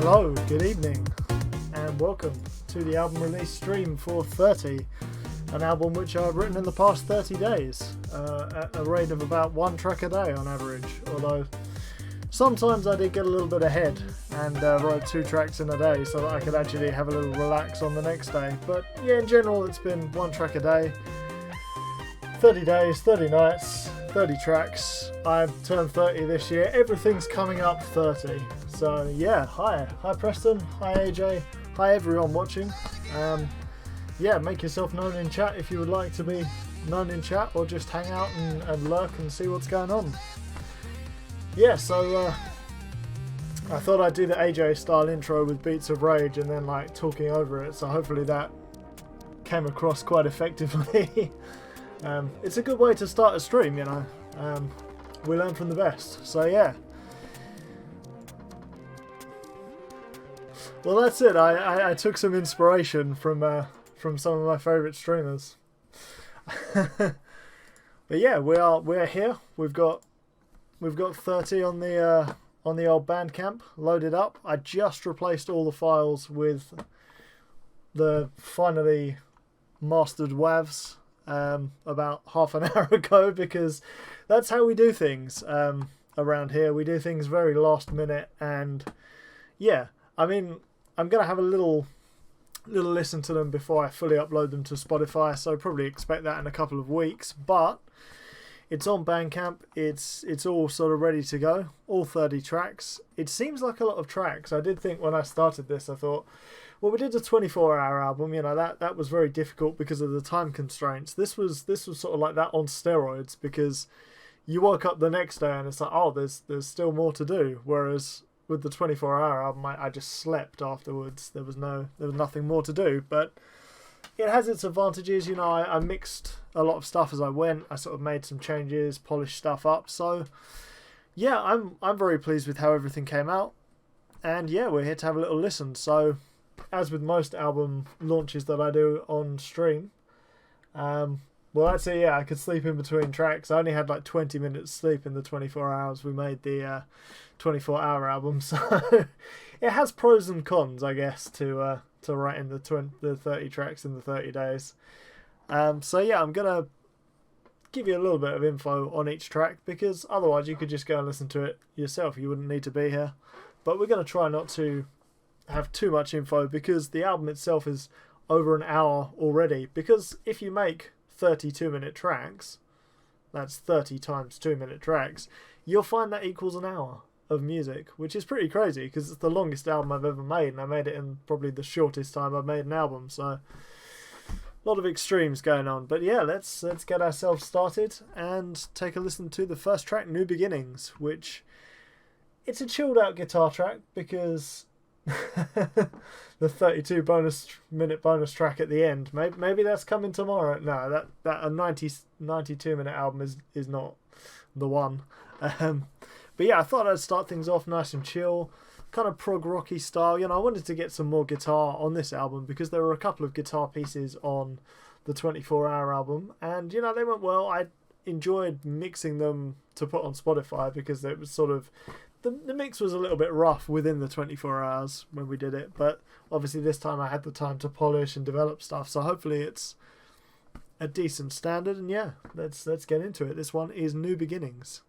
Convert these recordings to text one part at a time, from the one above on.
Hello, good evening, and welcome to the album release stream for 30, an album which I've written in the past 30 days, at a rate of about one track a day on average, although sometimes I did get a little bit ahead and wrote 2 tracks in a day so that I could actually have a little relax on the next day. But yeah, in general it's been 1 track a day, 30 days, 30 nights, 30 tracks. I've turned 30 this year, everything's coming up 30. So yeah, hi Preston, hi AJ, hi everyone watching. Yeah, make yourself known in chat if you would like to be known in chat, or just hang out and lurk and see what's going on. Yeah, so I thought I'd do the AJ style intro with beats of rage and then like talking over it, so hopefully that came across quite effectively. It's a good way to start a stream, you know. We learn from the best, so yeah. Well, that's it. I took some inspiration from some of my favourite streamers. But yeah, we're here. We've got 30 on the old Bandcamp loaded up. I just replaced all the files with the finally mastered WAVs about half an hour ago, because that's how we do things around here. We do things very last minute, and yeah, I mean, I'm going to have a little listen to them before I fully upload them to Spotify, so probably expect that in a couple of weeks. But it's on Bandcamp, it's all sort of ready to go, all 30 tracks. It seems like a lot of tracks. I did think when I started this, I thought, well, we did a 24-hour album, you know, that was very difficult because of the time constraints. This was sort of like that on steroids, because you woke up the next day and it's like, oh, there's still more to do, whereas with the 24-hour album, I just slept afterwards. There was nothing more to do, but it has its advantages. You know, I mixed a lot of stuff as I went. I sort of made some changes, polished stuff up. So yeah, I'm very pleased with how everything came out. And yeah, we're here to have a little listen. So as with most album launches that I do on stream, well, actually, yeah, I could sleep in between tracks. I only had like 20 minutes sleep in the 24 hours we made the 24-hour album, so it has pros and cons, I guess, to writing the 30 tracks in the 30 days. So yeah, I'm gonna give you a little bit of info on each track, because otherwise you could just go and listen to it yourself. You wouldn't need to be here. But we're gonna try not to have too much info, because the album itself is over an hour already. Because if you make 32-minute tracks, that's 30 times 2-minute tracks, you'll find that equals an hour of music, which is pretty crazy, because it's the longest album I've ever made, and I made it in probably the shortest time I've made an album. So a lot of extremes going on. But yeah, let's get ourselves started and take a listen to the first track, New Beginnings, which it's a chilled out guitar track, because the 32-minute bonus track at the end, maybe that's coming tomorrow. No, that a 92-minute album is not the one. But yeah, I thought I'd start things off nice and chill, kind of prog rocky style. You know, I wanted to get some more guitar on this album, because there were a couple of guitar pieces on the 24-hour album, and you know, they went well. I enjoyed mixing them to put on Spotify, because it was sort of the mix was a little bit rough within the 24 hours when we did it, but obviously this time I had the time to polish and develop stuff, so hopefully it's a decent standard. And yeah, let's get into it. This one is New Beginnings.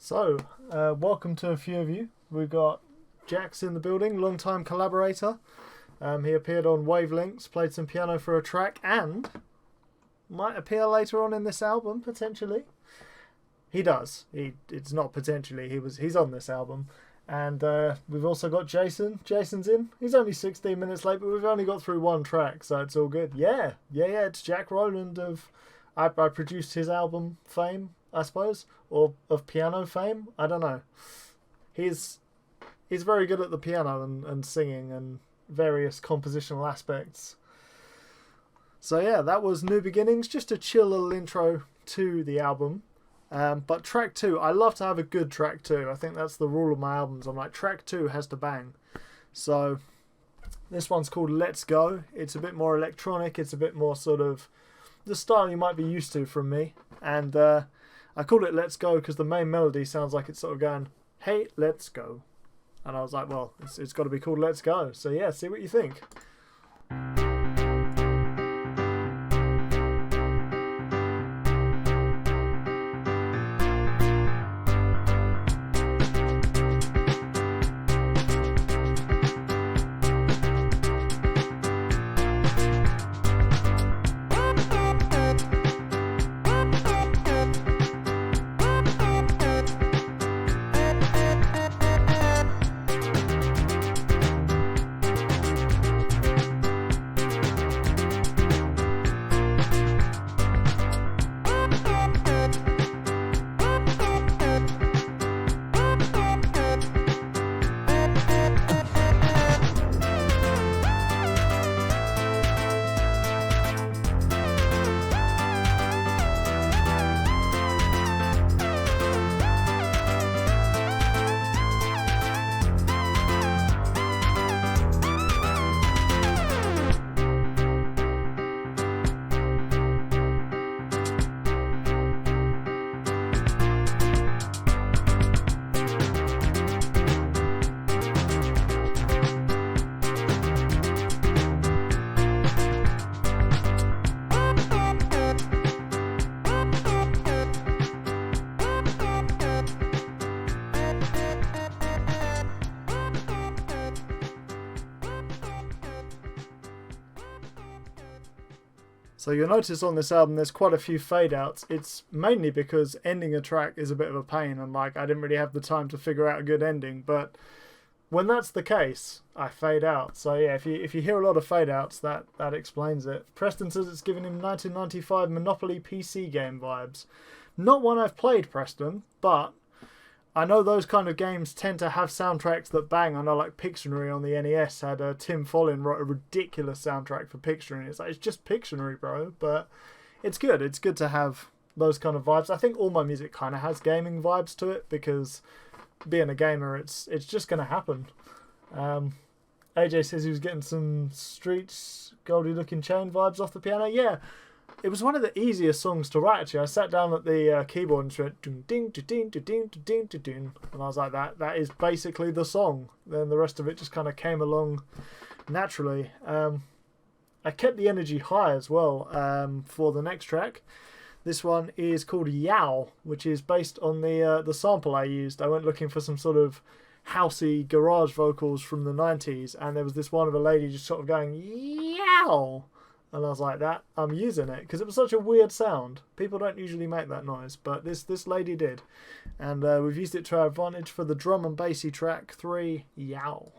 So, welcome to a few of you. We've got Jack's in the building, long-time collaborator. He appeared on Wavelengths, played some piano for a track, and might appear later on in this album, potentially. He does. It's not potentially. He's on this album. And we've also got Jason. Jason's in. He's only 16 minutes late, but we've only got through one track, so it's all good. Yeah. It's Jack Rowland of... I produced his album fame, I suppose, or of piano fame. I don't know. He's very good at the piano and singing and various compositional aspects. So yeah, that was New Beginnings, just a chill little intro to the album. But track 2, I love to have a good track 2. I think that's the rule of my albums. I'm like, track 2 has to bang. So this one's called Let's Go. It's a bit more electronic. It's a bit more sort of the style you might be used to from me. And I called it Let's Go because the main melody sounds like it's sort of going, hey, let's go. And I was like, well, it's got to be called Let's Go. So yeah, see what you think. So you'll notice on this album there's quite a few fade outs. It's mainly because ending a track is a bit of a pain and like I didn't really have the time to figure out a good ending, but when that's the case, I fade out. So yeah, if you hear a lot of fade outs, that explains it. Preston says it's giving him 1995 Monopoly PC game vibes. Not one I've played, Preston, but I know those kind of games tend to have soundtracks that bang. I know like Pictionary on the NES had Tim Follin wrote a ridiculous soundtrack for Pictionary. It's like, it's just Pictionary, bro. But it's good. It's good to have those kind of vibes. I think all my music kind of has gaming vibes to it because being a gamer, it's just going to happen. AJ says he was getting some Streets Goldie Looking Chain vibes off the piano. Yeah. It was one of the easiest songs to write, actually. I sat down at the keyboard and just went ding ding ding ding ding ding ding, and I was like, that is basically the song. Then the rest of it just kind of came along naturally. I kept the energy high as well for the next track. This one is called Yow, which is based on the sample I used. I went looking for some sort of housey garage vocals from the 90s, and there was this one of a lady just sort of going yow. And I was like, I'm using it because it was such a weird sound. People don't usually make that noise, but this lady did. And we've used it to our advantage for the drum and bassy track 3, Yow.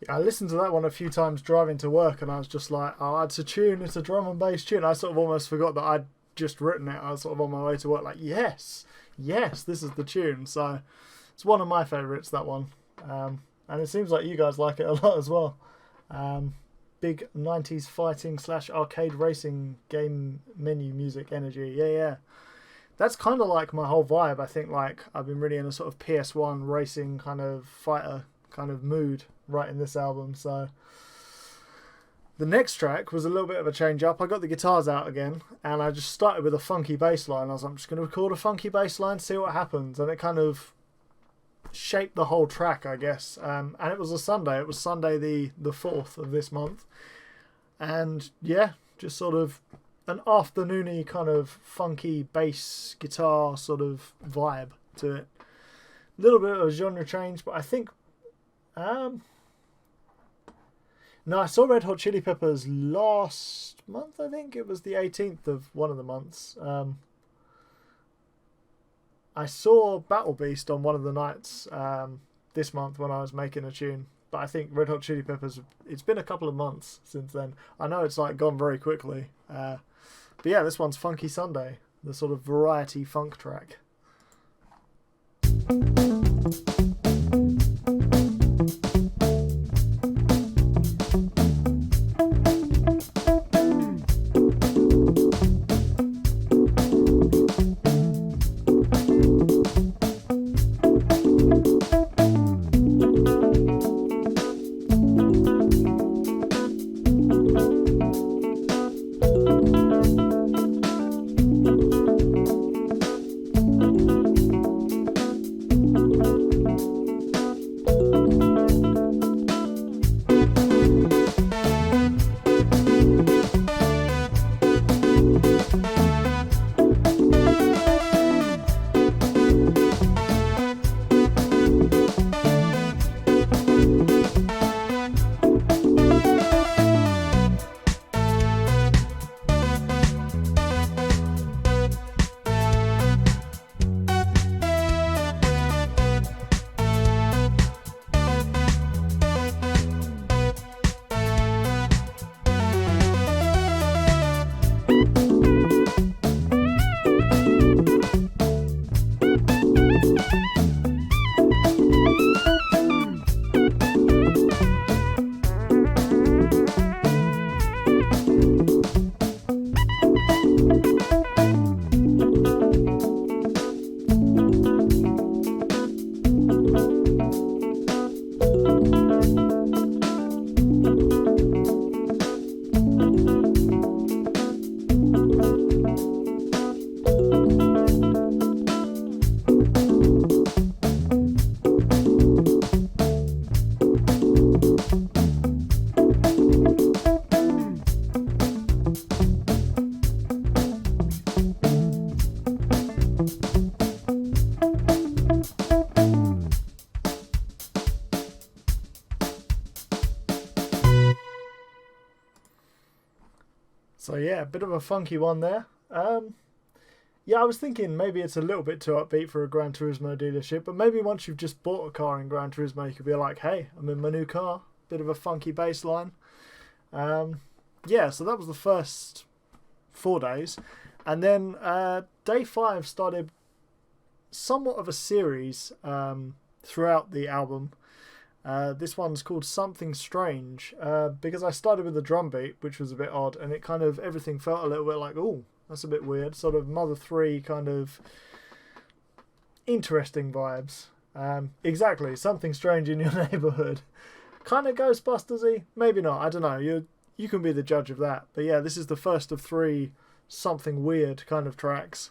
I listened to that one a few times driving to work, and I was just like, oh, it's a tune, it's a drum and bass tune. I sort of almost forgot that I'd just written it. I was sort of on my way to work like, yes, this is the tune. So it's one of my favourites, that one. And it seems like you guys like it a lot as well. Big 90s fighting / arcade racing game menu music energy. Yeah. That's kind of like my whole vibe. I think like I've been really in a sort of PS1 racing kind of fighter kind of mood writing this album. So the next track was a little bit of a change up. I got the guitars out again and I just started with a funky bass line. I was like, I'm just going to record a funky bass line, see what happens. And it kind of shaped the whole track, I guess. And it was a Sunday. It was Sunday the 4th of this month. And yeah, just sort of an afternoony kind of funky bass guitar sort of vibe to it. A little bit of a genre change, but I think no, I saw Red Hot Chili Peppers last month. I think it was the 18th of one of the months. I saw Battle Beast on one of the nights this month when I was making a tune. But I think Red Hot Chili Peppers, it's been a couple of months since then. I know it's like gone very quickly. But yeah, this one's Funky Sunday, the sort of variety funk track. So yeah, a bit of a funky one there. Yeah, I was thinking maybe it's a little bit too upbeat for a Gran Turismo dealership, but maybe once you've just bought a car in Gran Turismo, you could be like, hey, I'm in my new car. Bit of a funky bass line. Yeah, so that was the first 4 days. And then day 5 started somewhat of a series throughout the album. This one's called Something Strange, because I started with the drum beat, which was a bit odd, and it kind of, everything felt a little bit like, oh, that's a bit weird, sort of Mother 3 kind of interesting vibes. Exactly, something strange in your neighbourhood. Kind of Ghostbusters-y, maybe not, I don't know, you can be the judge of that. But yeah, this is the first of 3 something weird kind of tracks.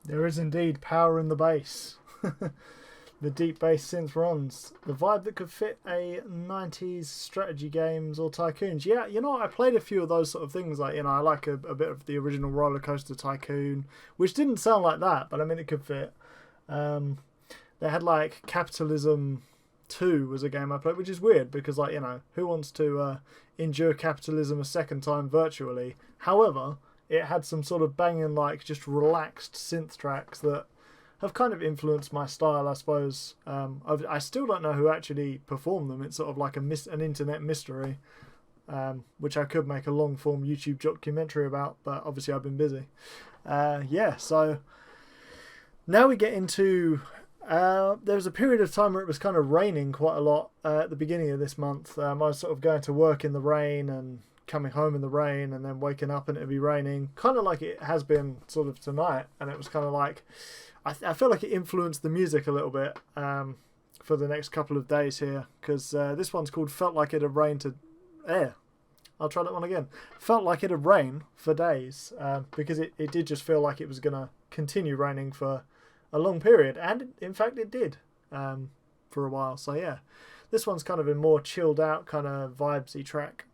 There is indeed power in the bass. The deep bass synth runs. The vibe that could fit a 90s strategy games or tycoons. Yeah, you know, I played a few of those sort of things. Like, you know, I like a bit of the original Roller Coaster Tycoon, which didn't sound like that, but I mean, it could fit. They had like Capitalism 2 was a game I played, which is weird because, like, you know, who wants to endure capitalism a second time virtually? However, it had some sort of banging, like, just relaxed synth tracks that have kind of influenced my style, I suppose. I still don't know who actually performed them. It's sort of like an internet mystery, which I could make a long form YouTube documentary about, but obviously I've been busy. Yeah, so now we get into... there was a period of time where it was kind of raining quite a lot at the beginning of this month. I was sort of going to work in the rain and coming home in the rain and then waking up and it'd be raining, kind of like it has been sort of tonight. And it was kind of like... I feel like it influenced the music a little bit for the next couple of days here, because this one's called Felt Like It Had Rained to... I'll try that one again. Felt Like It Had Rained for days, because it did just feel like it was going to continue raining for a long period, and in fact it did for a while. So yeah, this one's kind of a more chilled out, kind of vibesy track.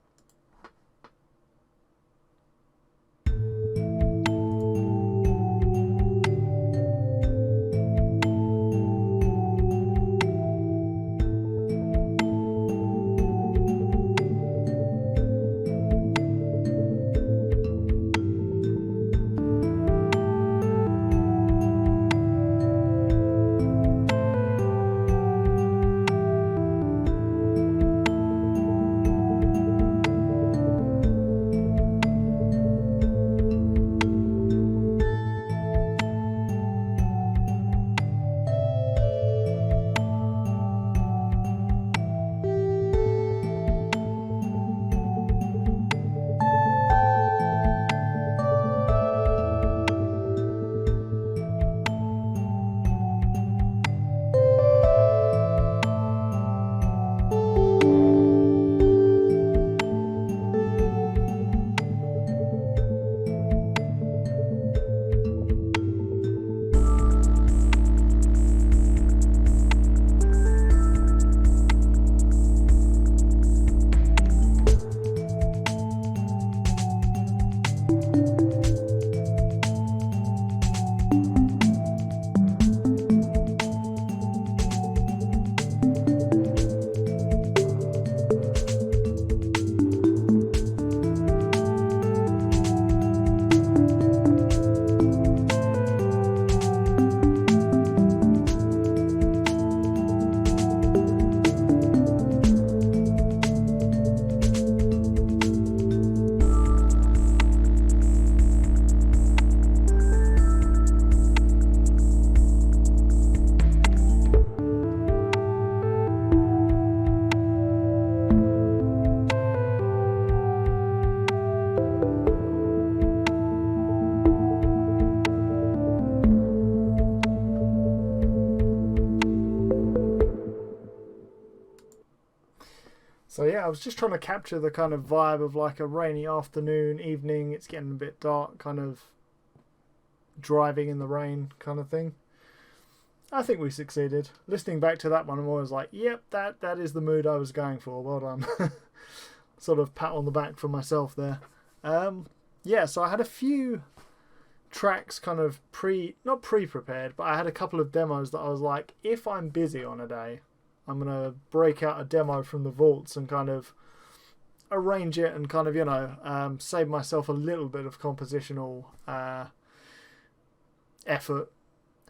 So yeah, I was just trying to capture the kind of vibe of like a rainy afternoon, evening, it's getting a bit dark, kind of driving in the rain kind of thing. I think we succeeded. Listening back to that one, I'm always like, yep, that is the mood I was going for. Well done. Sort of pat on the back for myself there. Yeah, so I had a few tracks kind of not pre-prepared, but I had a couple of demos that I was like, if I'm busy on a day, I'm going to break out a demo from the vaults and kind of arrange it and kind of, you know, save myself a little bit of compositional effort.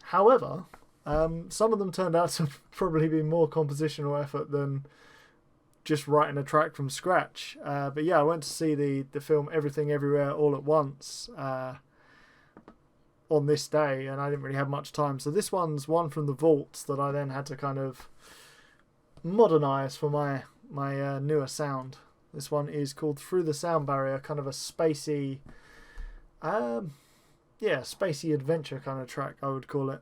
However, some of them turned out to probably be more compositional effort than just writing a track from scratch. But yeah, I went to see the film Everything Everywhere All at Once on this day, and I didn't really have much time. So this one's one from the vaults that I then had to kind of modernize for my newer sound. This one is called Through the Sound Barrier, kind of a spacey, spacey adventure kind of track, I would call it.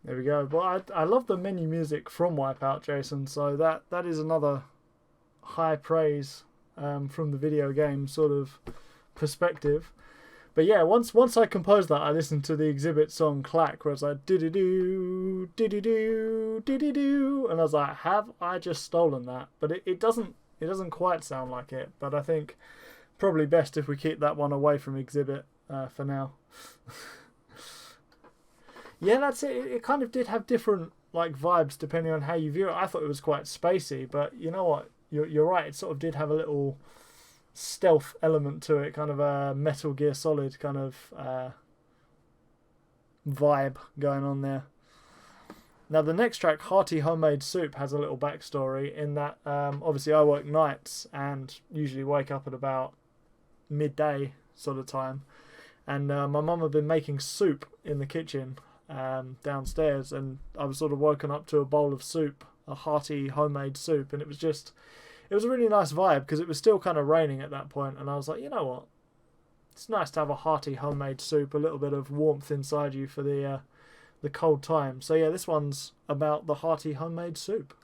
There we go. But I love the menu music from Wipeout, Jason. So that is another high praise from the video game sort of perspective. But yeah, once I composed that, I listened to the Exhibit song Clack, where it's like diddy-doo, diddy-doo, diddy-doo, and I was like, have I just stolen that? But it doesn't quite sound like it. But I think probably best if we keep that one away from Exhibit for now. Yeah, that's it. It kind of did have different like vibes depending on how you view it. I thought it was quite spacey, but you know what? You're right. It sort of did have a little stealth element to it, kind of a Metal Gear Solid kind of vibe going on there. Now the next track, Hearty Homemade Soup, has a little backstory in that obviously I work nights and usually wake up at about midday sort of time, and my mum had been making soup in the kitchen downstairs, and I was sort of woken up to a bowl of soup, a hearty homemade soup, and it was a really nice vibe because it was still kind of raining at that point, and I was like, you know what, it's nice to have a hearty homemade soup, a little bit of warmth inside you for the cold time. So yeah, this one's about the hearty homemade soup.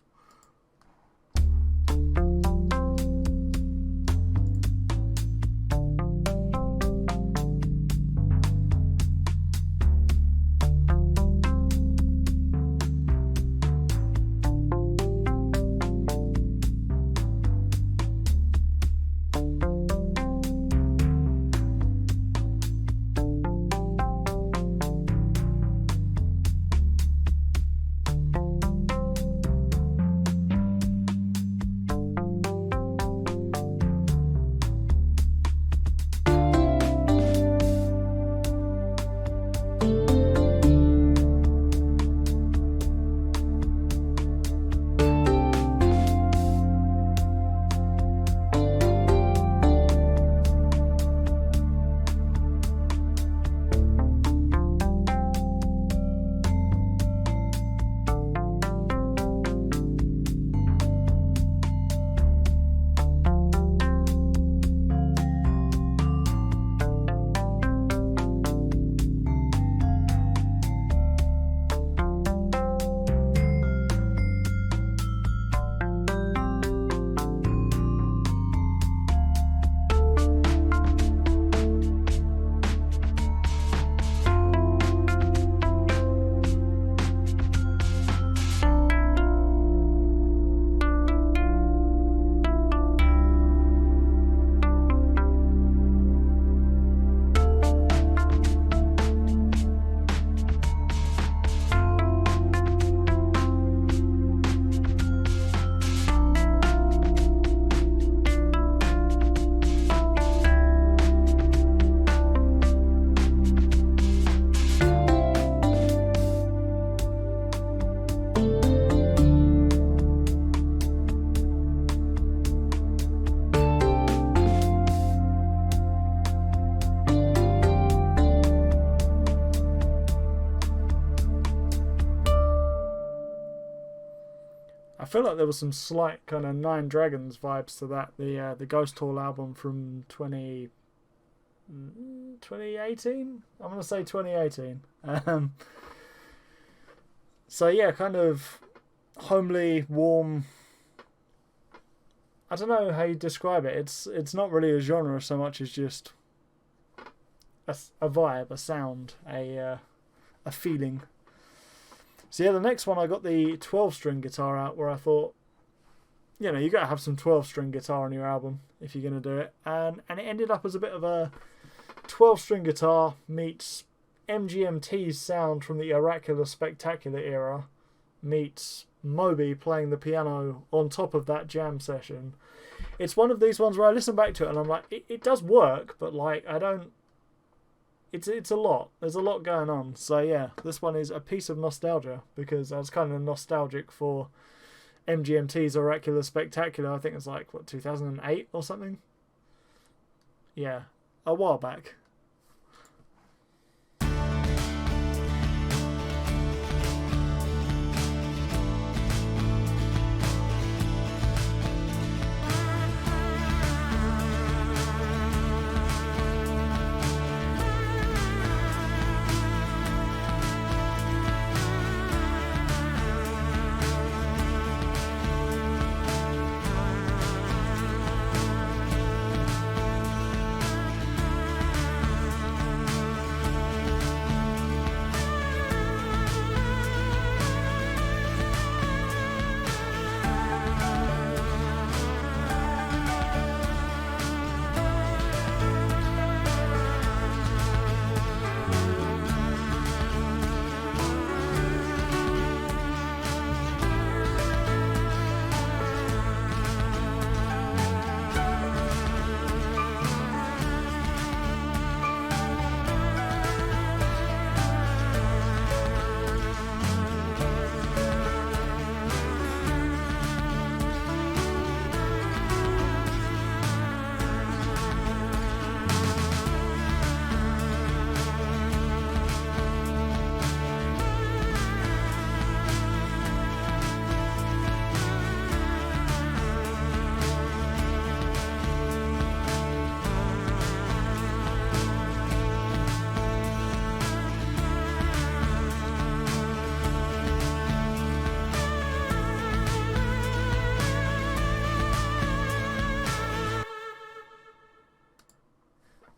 feel like there was some slight kind of Nine Dragons vibes to that. The Ghost Hall album from 2018. I'm gonna say 2018. So yeah, kind of homely, warm. I don't know how you describe it. It's not really a genre so much as just a vibe, a sound, a feeling. So yeah, the next one I got the 12-string guitar out, where I thought, you know, you got to have some 12-string guitar on your album if you're going to do it. And it ended up as a bit of a 12-string guitar meets MGMT's sound from the Oracular Spectacular era meets Moby playing the piano on top of that jam session. It's one of these ones where I listen back to it and I'm like, it does work, but like I don't. It's a lot. There's a lot going on. So yeah, this one is a piece of nostalgia because I was kind of nostalgic for MGMT's Oracular Spectacular. I think it's like, what, 2008 or something? Yeah, a while back.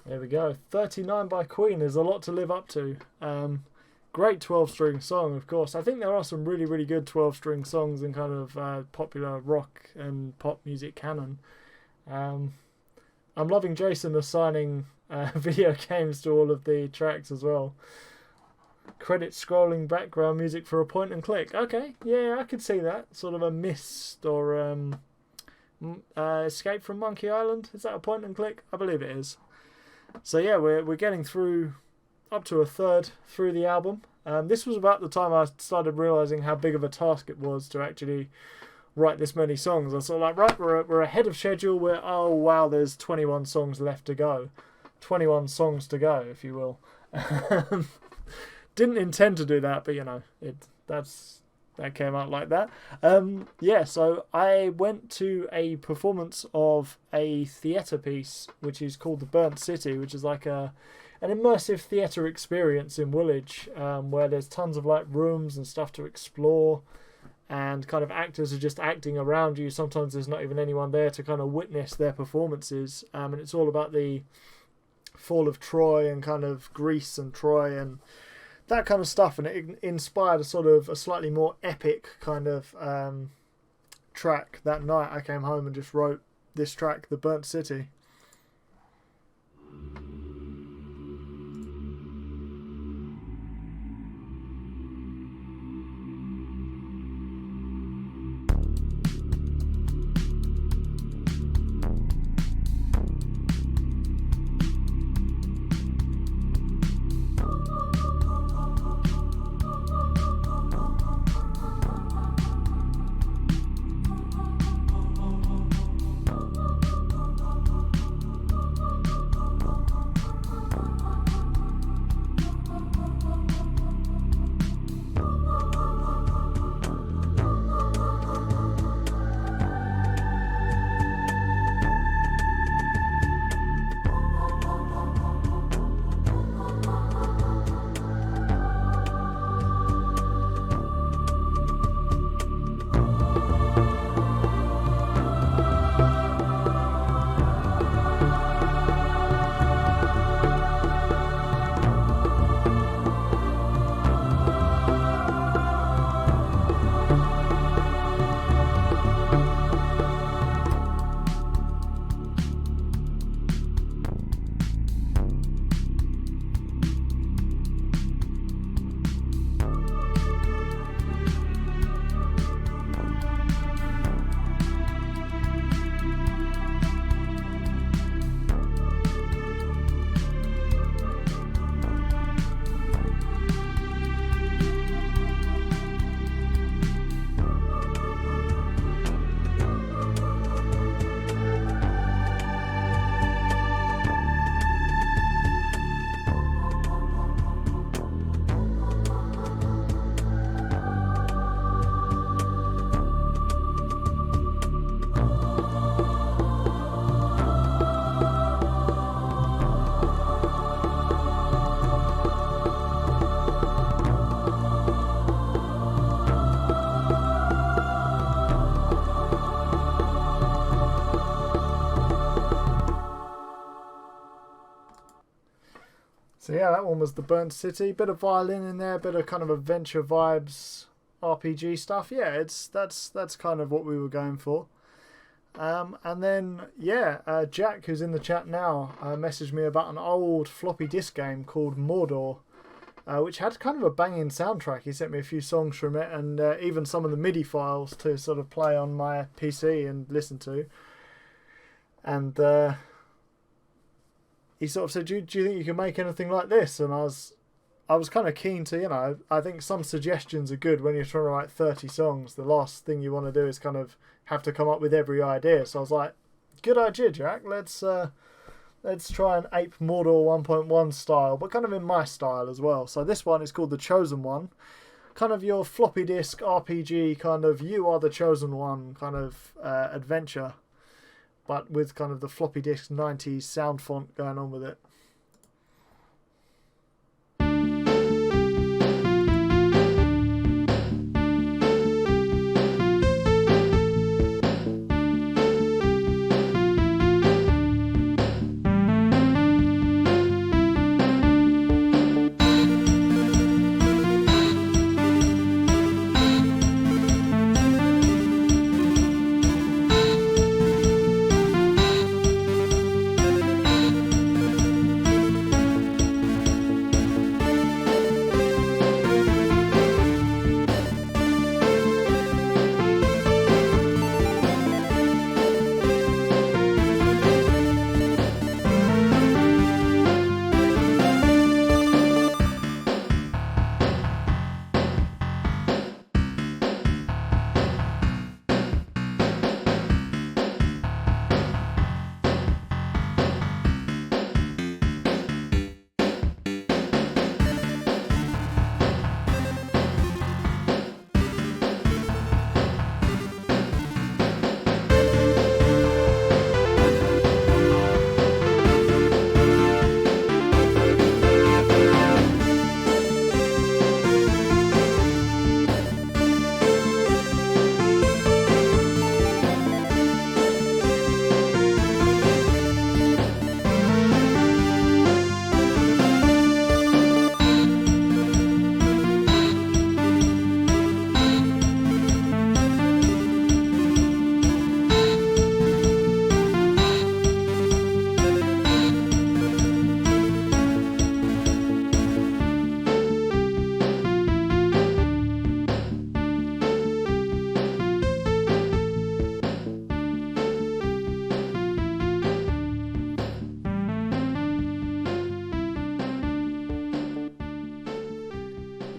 There we go. 39 by Queen is a lot to live up to. Great 12-string song, of course. I think there are some really, really good 12-string songs in kind of popular rock and pop music canon. I'm loving Jason assigning video games to all of the tracks as well. Credit scrolling background music for a point and click. Okay, yeah, I could see that. Sort of a Myst or Escape from Monkey Island. Is that a point and click? I believe it is. So yeah, we're getting through up to a third through the album. This was about the time I started realising how big of a task it was to actually write this many songs. I was sort of like, right, we're ahead of schedule. Oh wow, there's 21 songs left to go. 21 songs to go, if you will. Didn't intend to do that, but you know, that came out like that. Yeah, so I went to a performance of a theatre piece, which is called The Burnt City, which is like an immersive theatre experience in Woolwich, where there's tons of like rooms and stuff to explore, and kind of actors are just acting around you. Sometimes there's not even anyone there to kind of witness their performances, and it's all about the fall of Troy and kind of Greece and Troy and that kind of stuff, and it inspired a slightly more epic kind of track. That night I came home and just wrote this track, The Burnt City. So yeah, that one was the Burnt City. Bit of violin in there, bit of kind of adventure vibes, RPG stuff. Yeah, that's kind of what we were going for. And then Jack, who's in the chat now, messaged me about an old floppy disk game called Mordor, which had kind of a banging soundtrack. He sent me a few songs from it, and even some of the MIDI files to sort of play on my PC and listen to. And he sort of said, do you think you can make anything like this? And I was kind of keen to, I think some suggestions are good when you're trying to write 30 songs. The last thing you want to do is kind of have to come up with every idea. So I was like, good idea, Jack. Let's try and ape Mordor 1.1 style, but kind of in my style as well. So this one is called The Chosen One. Kind of your floppy disk RPG kind of you are the chosen one kind of adventure, but with kind of the floppy disk 90s sound font going on with it.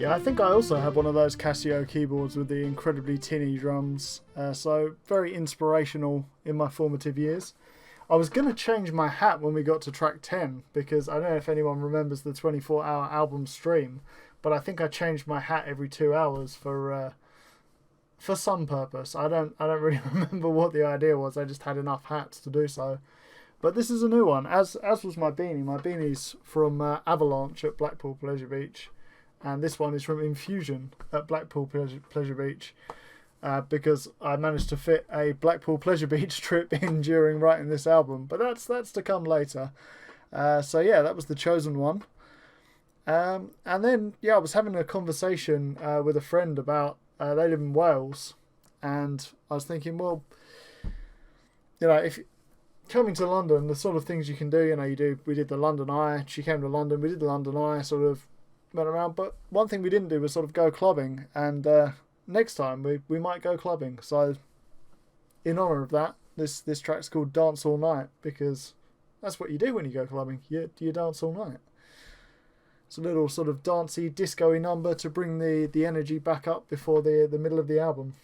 Yeah, I think I also have one of those Casio keyboards with the incredibly tinny drums, so very inspirational in my formative years. I was going to change my hat when we got to track 10, because I don't know if anyone remembers the 24-hour album stream, but I think I changed my hat every 2 hours for some purpose. I don't really remember what the idea was. I just had enough hats to do so. But this is a new one, as was my beanie. My beanie's from Avalanche at Blackpool Pleasure Beach, and this one is from Infusion at Blackpool Pleasure Beach, because I managed to fit a Blackpool Pleasure Beach trip in during writing this album. But that's to come later. So yeah, that was The Chosen One. And then, yeah, I was having a conversation with a friend about, they live in Wales, and I was thinking, well, if coming to London, the sort of things you can do, we did the London Eye, she came to London, we did the London Eye, sort of went around, but one thing we didn't do was sort of go clubbing, and next time we might go clubbing. So in honour of that, this track's called Dance All Night, because that's what you do when you go clubbing, you dance all night. It's a little sort of dancey, disco-y number to bring the energy back up before the middle of the album.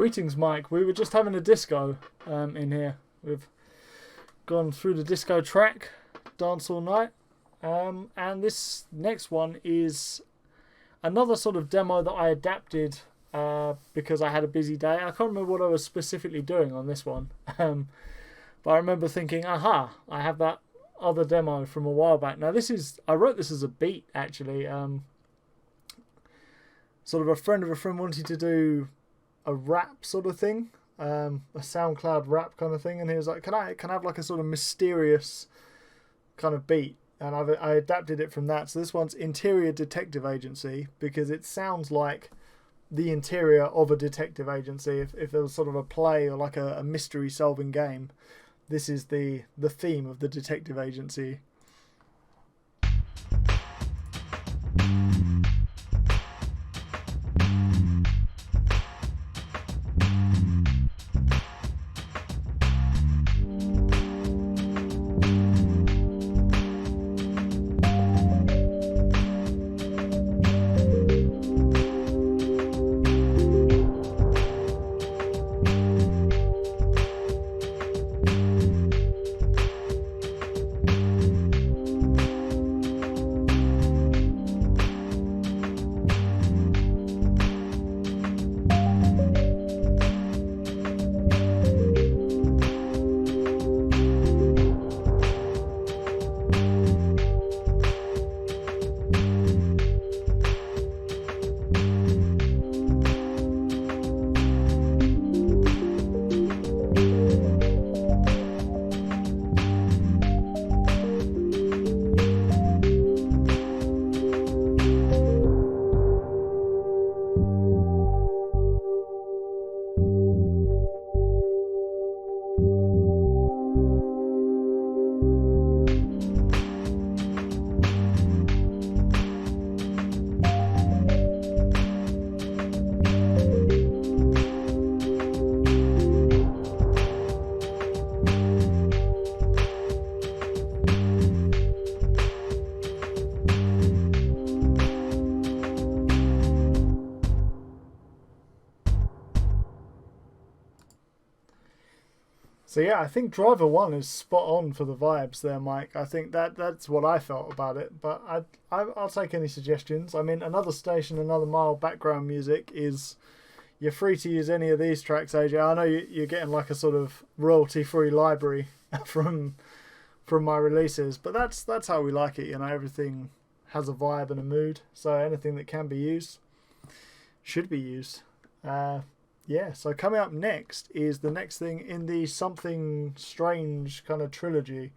greetings, Mike. We were just having a disco in here. We've gone through the disco track, dance all night. And this next one is another sort of demo that I adapted because I had a busy day. I can't remember what I was specifically doing on this one. But I remember thinking, aha, I have that other demo from a while back. Now I wrote this as a beat, actually. Sort of a friend of a friend wanted to do a rap sort of thing, a SoundCloud rap kind of thing, and he was like, can I have like a sort of mysterious kind of beat? And I adapted it from that. So this one's Interior Detective Agency, because it sounds like the interior of a detective agency. If there was sort of a play or like a mystery solving game, this is the theme of the detective agency. So yeah, I think Driver 1 is spot on for the vibes there, Mike. I think that's what I felt about it, but I'll take any suggestions. I mean, Another Station, Another Mile background music is... You're free to use any of these tracks, AJ. I know you're getting like a sort of royalty-free library from my releases, but that's how we like it, you know. Everything has a vibe and a mood, so anything that can be used should be used. Yeah, so coming up next is the next thing in the Something Strange kind of trilogy.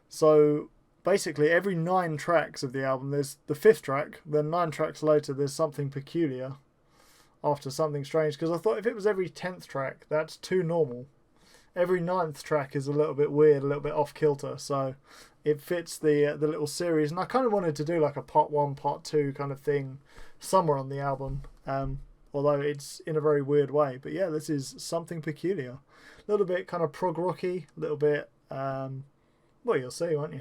So basically every 9 tracks of the album, there's the 5th track, then 9 tracks later there's Something Peculiar after Something Strange, because I thought if it was every 10th track, that's too normal. Every 9th track is a little bit weird, a little bit off kilter, so it fits the little series. And I kind of wanted to do like a part 1, part 2 kind of thing somewhere on the album. Although it's in a very weird way. But yeah, this is Something Peculiar. A little bit kind of prog rocky, a little bit, well, you'll see, won't you?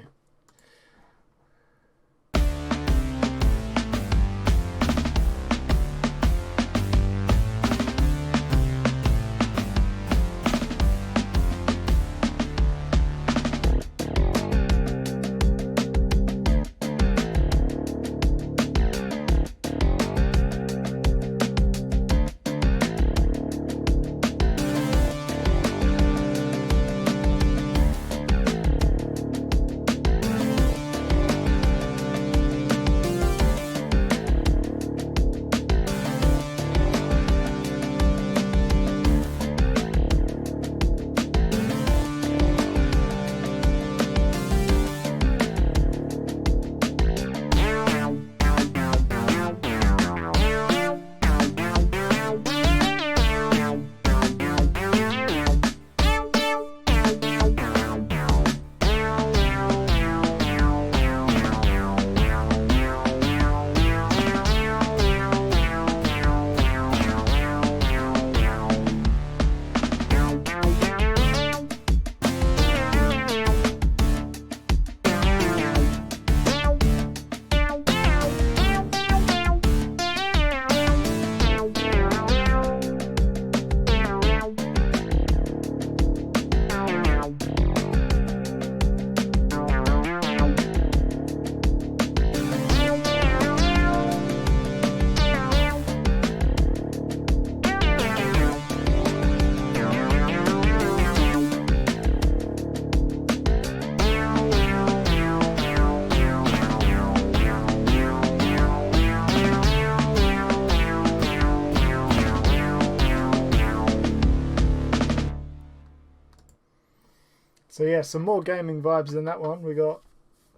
So yeah, some more gaming vibes in that one. We got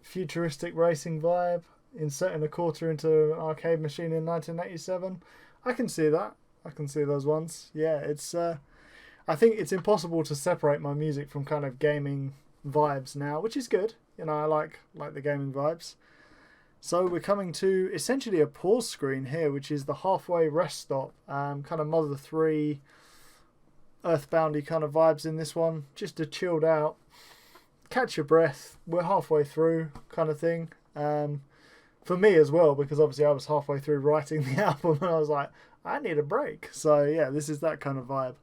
futuristic racing vibe, inserting a quarter into an arcade machine in 1987. I can see that. I can see those ones. Yeah, it's. I think it's impossible to separate my music from kind of gaming vibes now, which is good. You know, I like the gaming vibes. So we're coming to essentially a pause screen here, which is the halfway rest stop. Kind of Mother 3, Earthboundy kind of vibes in this one. Just a chilled out, catch your breath. We're halfway through kind of thing. For me as well, because obviously I was halfway through writing the album and I was like, I need a break. So yeah, this is that kind of vibe.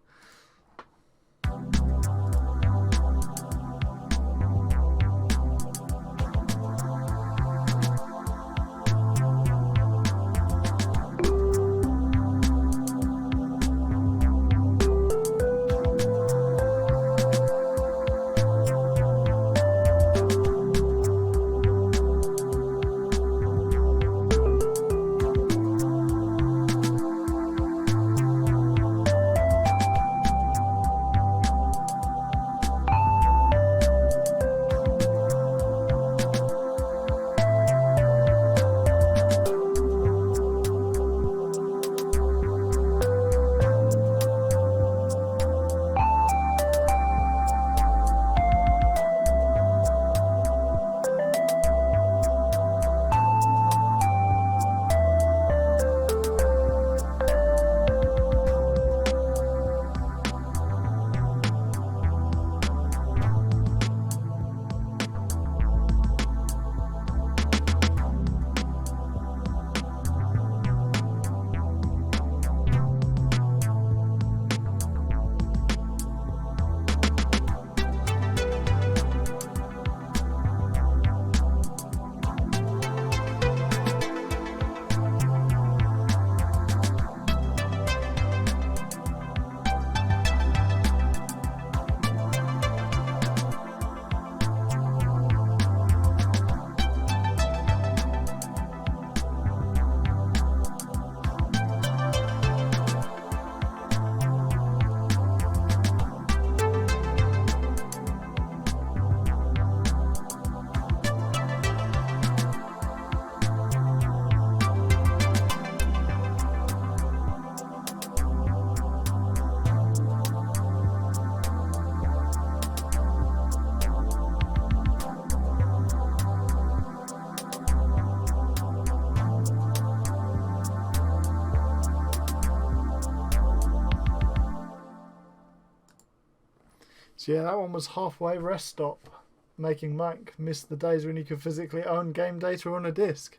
So yeah, that one was halfway rest stop, making Mike miss the days when you could physically own game data on a disc.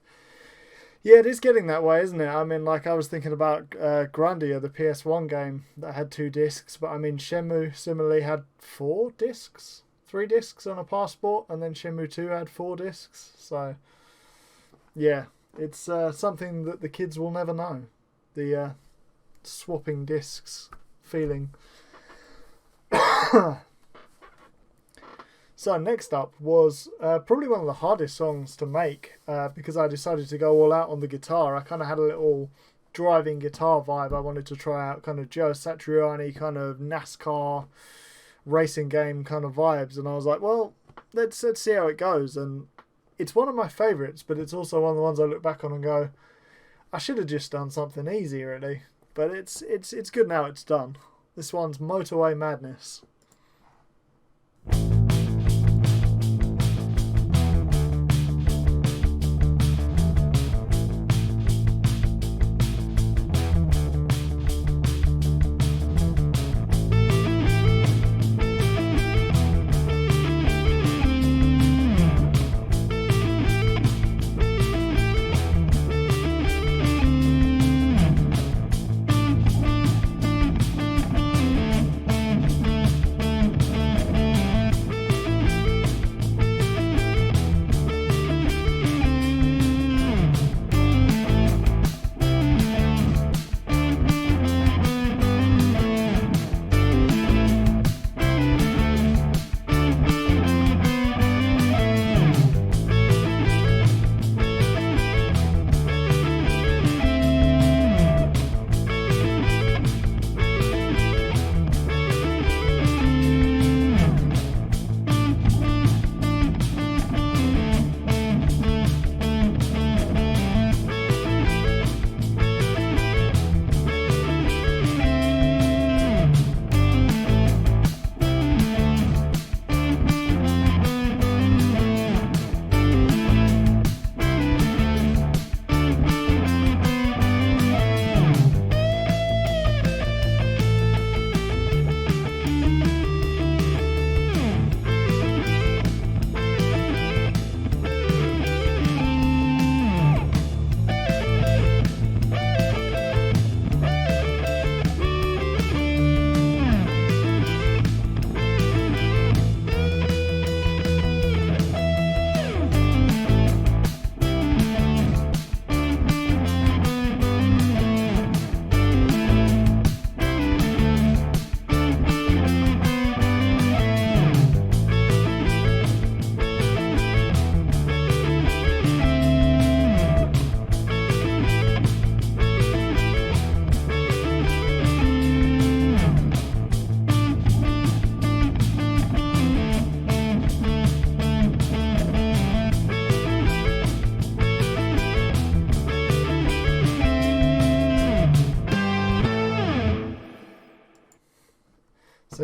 Yeah, it is getting that way, isn't it? I mean, like I was thinking about Grandia, the PS1 game that had 2 discs, but I mean Shenmue similarly had 4 discs, 3 discs on a passport, and then Shenmue 2 had 4 discs. So yeah, it's something that the kids will never know. The swapping discs feeling. So next up was probably one of the hardest songs to make because I decided to go all out on the guitar. I kind of had a little driving guitar vibe I wanted to try out, kind of Joe Satriani, kind of NASCAR racing game kind of vibes. And I was like, well, let's see how it goes. And it's one of my favourites, but it's also one of the ones I look back on and go, I should have just done something easy, really. But it's good now it's done. This one's Motorway Madness.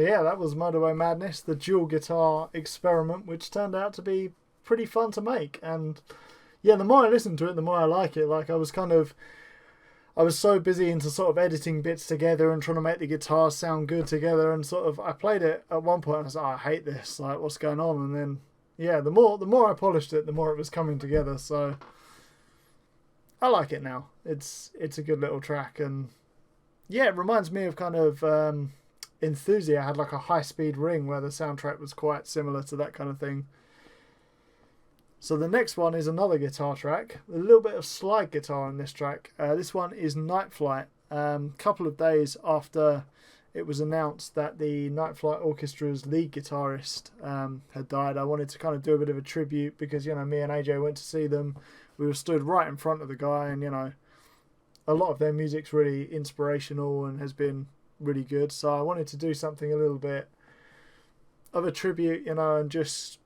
yeah, that was Motorway Madness, the dual guitar experiment, which turned out to be pretty fun to make. And yeah, the more I listen to it, the more I like it. Like I was so busy into sort of editing bits together and trying to make the guitars sound good together, and sort of I played it at one point and I was like, oh, I hate this, like what's going on? And then yeah, the more I polished it, the more it was coming together. So I like it now. It's a good little track, and yeah, it reminds me of kind of Enthusia had like a high-speed ring where the soundtrack was quite similar to that kind of thing. So the next one is another guitar track, a little bit of slide guitar on this track. This one is Night Flight. Couple of days after it was announced that the Night Flight Orchestra's lead guitarist had died, I wanted to kind of do a bit of a tribute because, you know, me and AJ went to see them. We were stood right in front of the guy, and, you know, a lot of their music's really inspirational and has been really good. So I wanted to do something a little bit of a tribute, you know, and just...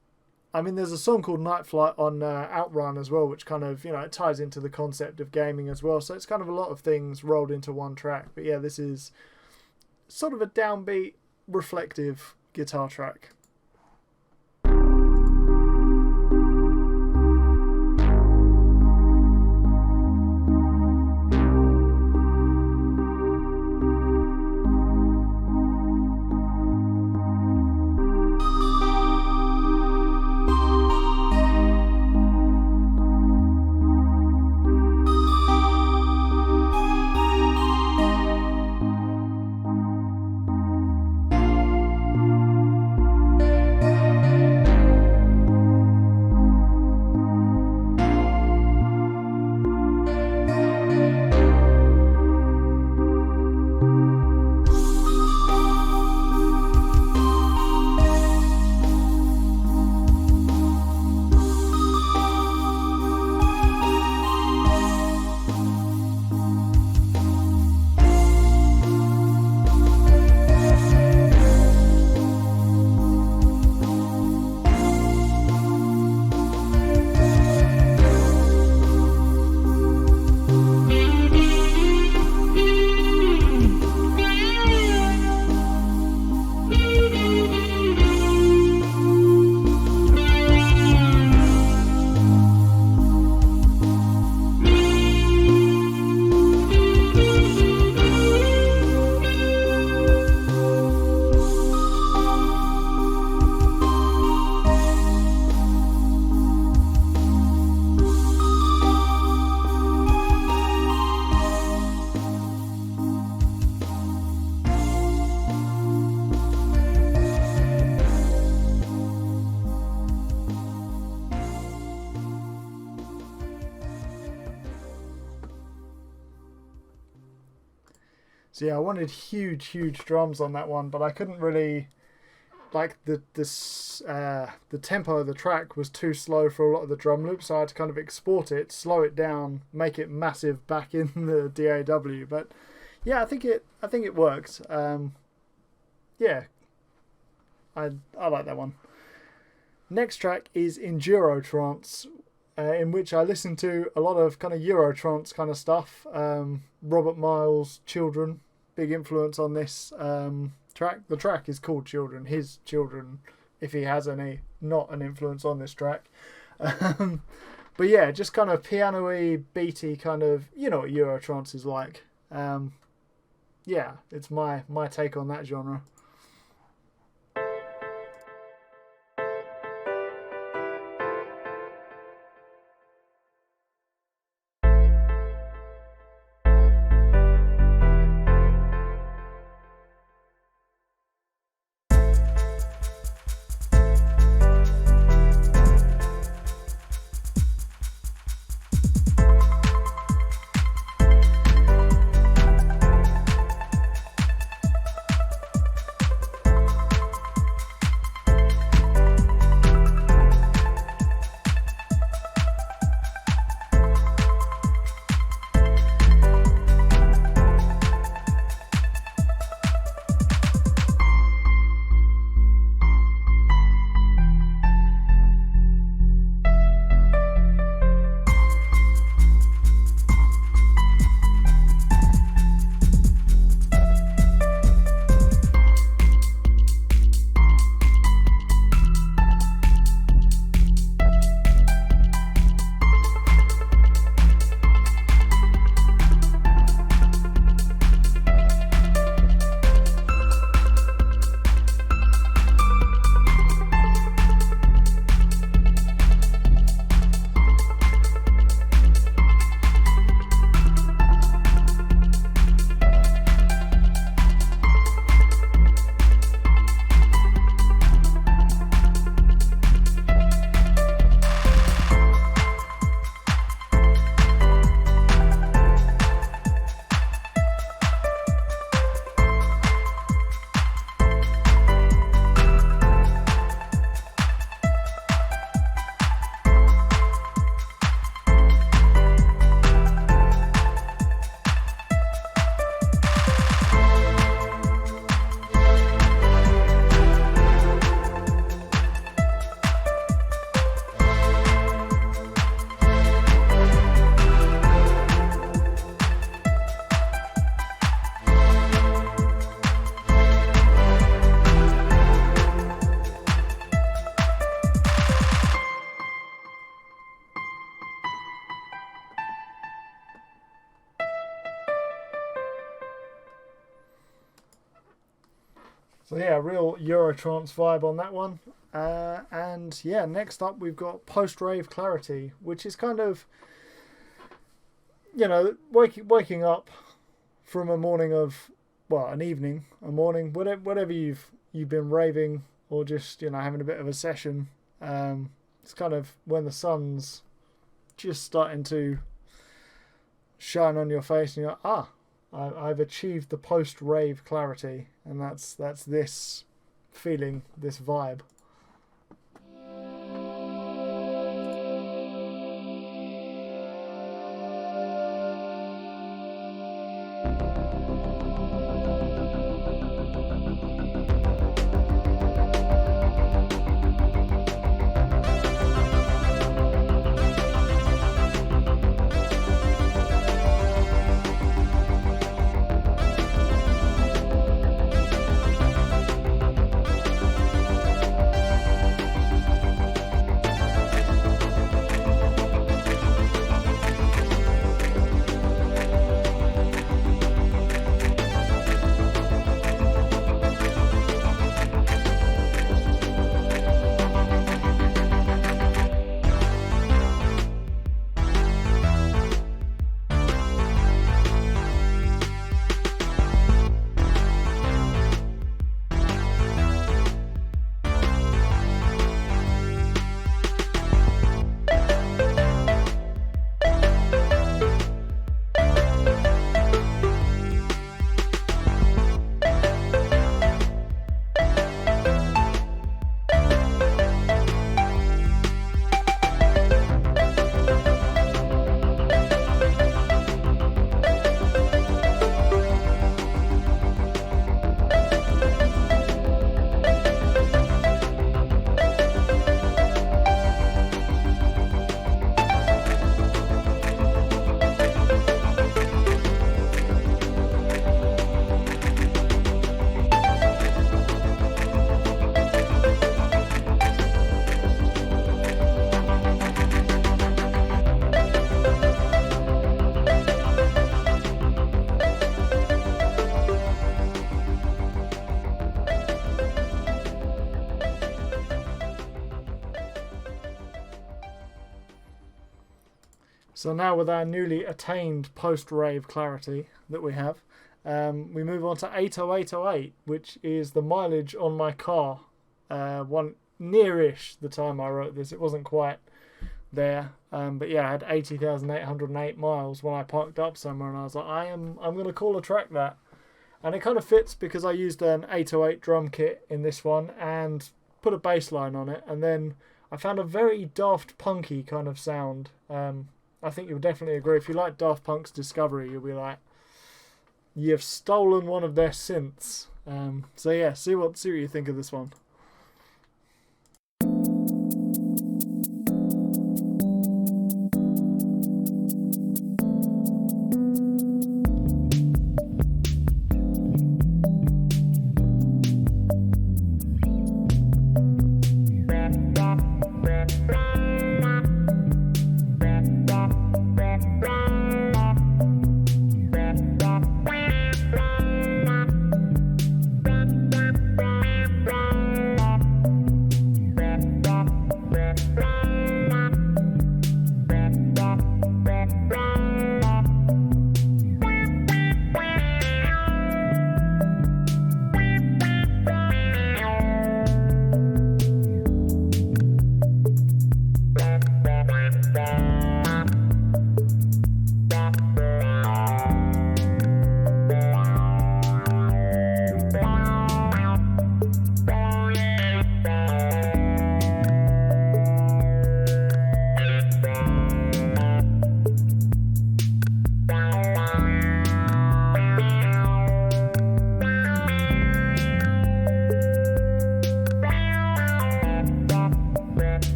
I mean, there's a song called Night Flight on Outrun as well, which kind of, you know, it ties into the concept of gaming as well. So it's kind of a lot of things rolled into one track. But yeah, this is sort of a downbeat, reflective guitar track. So yeah, I wanted huge drums on that one, but I couldn't really, like the tempo of the track was too slow for a lot of the drum loops, so I had to kind of export it, slow it down, make it massive back in the DAW. But yeah, I think it worked. Yeah, I like that one. Next track is Enduro Trance, in which I listened to a lot of kind of Eurotrance kind of stuff. Robert Miles' Children, big influence on this track. The track is called Children. His children, if he has any, not an influence on this track. But yeah, just kind of piano-y, beaty kind of, you know what Eurotrance is like. Yeah, it's my take on that genre. So yeah, real Eurotrance vibe on that one. And yeah, next up we've got post-rave clarity, which is kind of, waking up from a morning of, an evening, a morning, whatever you've been raving or just having a bit of a session. It's kind of when the sun's just starting to shine on your face, and you're like, I've achieved the post-rave clarity, and that's this feeling, this vibe. So now with our newly attained post-rave clarity that we have, we move on to 80808, which is the mileage on my car. One near-ish the time I wrote this. It wasn't quite there, but yeah, I had 80,808 miles when I parked up somewhere, and I was like, I'm going to call a track that. And it kind of fits because I used an 808 drum kit in this one and put a bass line on it, and then I found a very Daft Punky kind of sound. I think you'll definitely agree. If you like Daft Punk's Discovery, you'll be like, you've stolen one of their synths. So yeah, see what you think of this one.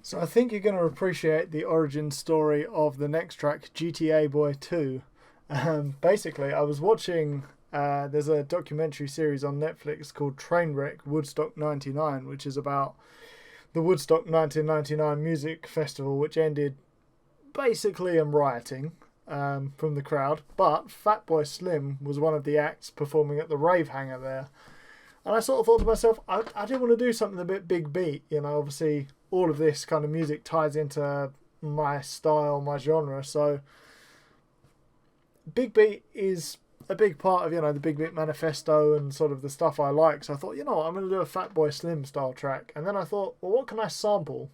So I think you're going to appreciate the origin story of the next track, GTA Boy 2. Basically, I was watching, there's a documentary series on Netflix called Trainwreck Woodstock 99, which is about the Woodstock 1999 music festival, which ended basically in rioting from the crowd. But Fatboy Slim was one of the acts performing at the rave hangar there. And I sort of thought to myself, I did want to do something a bit big beat. You know, obviously all of this kind of music ties into my style, my genre. So big beat is a big part of, you know, the Big Beat Manifesto and sort of the stuff I like. So I thought, you know what, I'm going to do a Fatboy Slim style track. And then I thought, well, what can I sample?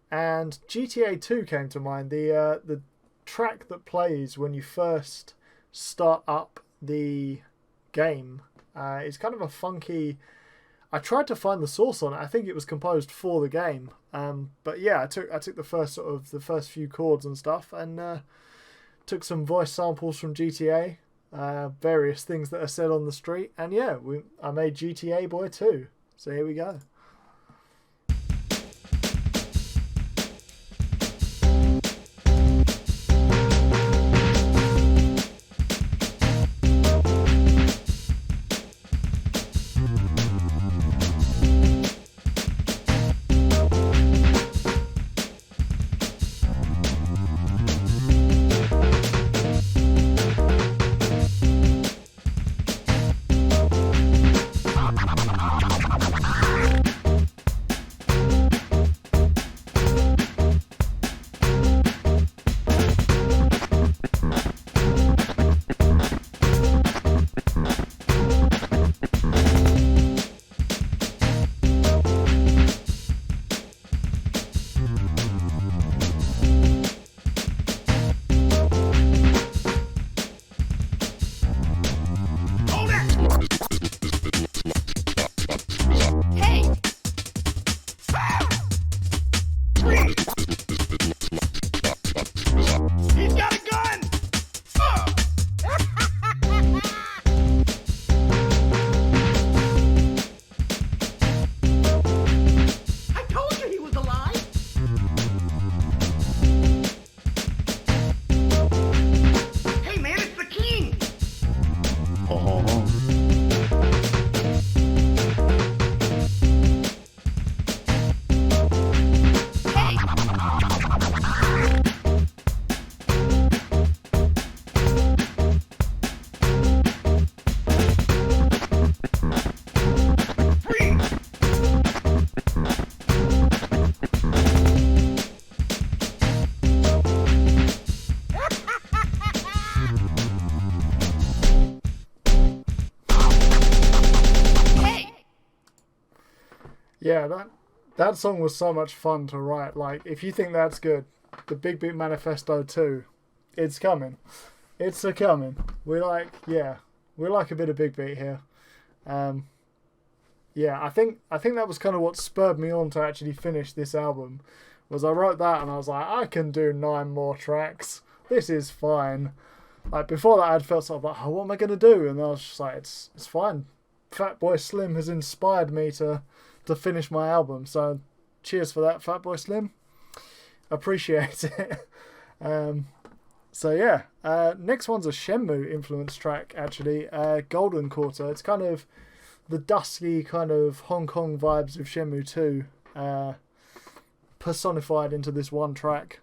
And GTA 2 came to mind. The track that plays when you first start up the game is kind of a funky... I tried to find the source on it. I think it was composed for the game. But yeah, I took the first few chords and stuff and took some voice samples from GTA, various things that are said on the street, and yeah, I made GTA Boy 2. So here we go. Yeah, that song was so much fun to write. Like, if you think that's good, the Big Beat Manifesto 2, it's coming. It's a coming. We like a bit of Big Beat here. Yeah, I think that was kind of what spurred me on to actually finish this album. Was I wrote that and I was like, I can do 9 more tracks. This is fine. Like, before that, I'd felt sort of like, oh, what am I gonna do? And I was just like, it's fine. Fatboy Slim has inspired me to finish my album. So, cheers for that, Fatboy Slim. Appreciate it. So yeah, next one's a Shenmue influence track actually. Golden Quarter. It's kind of the dusky kind of Hong Kong vibes of Shenmue 2 personified into this one track.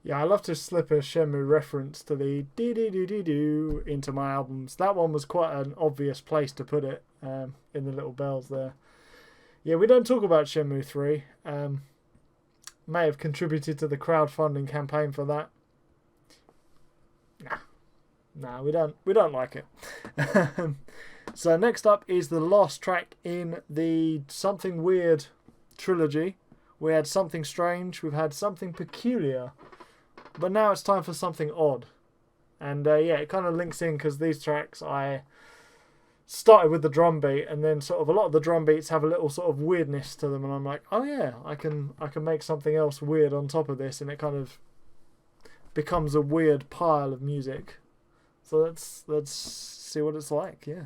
Yeah, I love to slip a Shenmue reference to the dee-dee-doo-dee-doo into my albums. That one was quite an obvious place to put it, in the little bells there. Yeah, we don't talk about Shenmue 3. May have contributed to the crowdfunding campaign for that. Nah, we don't like it. So next up is the last track in the Something Weird trilogy. We had Something Strange, we've had Something Peculiar, but now it's time for Something Odd. And yeah, it kind of links in because these tracks I started with the drum beat, and then sort of a lot of the drum beats have a little sort of weirdness to them, and I'm like, oh yeah, I can make something else weird on top of this, and it kind of becomes a weird pile of music. So let's see what it's like. Yeah.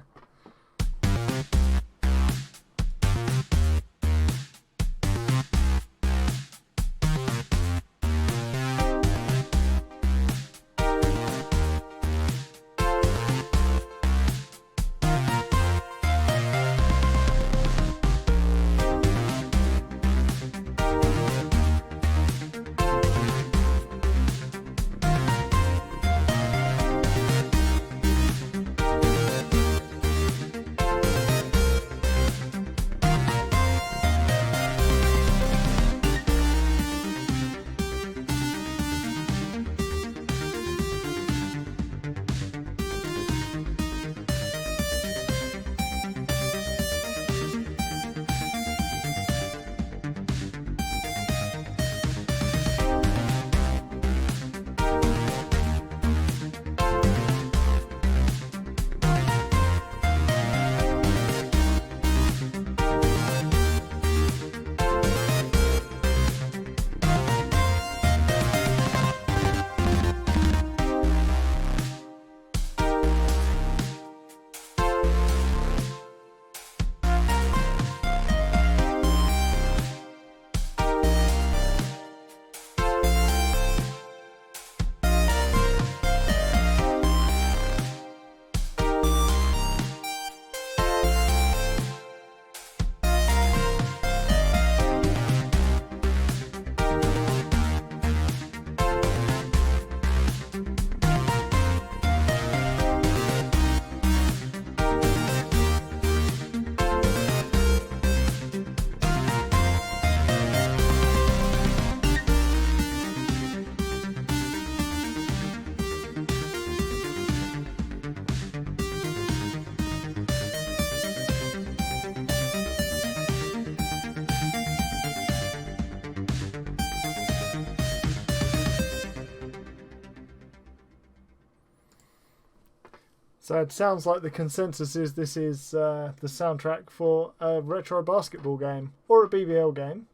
So it sounds like the consensus is this is the soundtrack for a retro basketball game or a BBL game.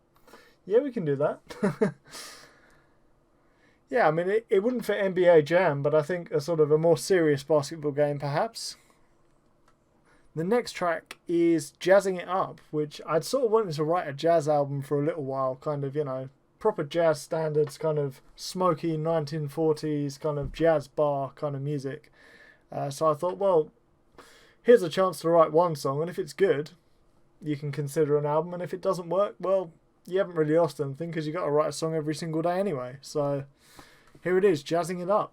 Yeah, we can do that. Yeah, I mean, it wouldn't fit NBA Jam, but I think a sort of a more serious basketball game, perhaps. The next track is Jazzing It Up, which I'd sort of wanted to write a jazz album for a little while, kind of, you know, proper jazz standards, kind of smoky 1940s, kind of jazz bar kind of music. So I thought, well, here's a chance to write one song, and if it's good, you can consider an album, and if it doesn't work, well, you haven't really lost anything because you've got to write a song every single day anyway. So here it is, Jazzing It Up.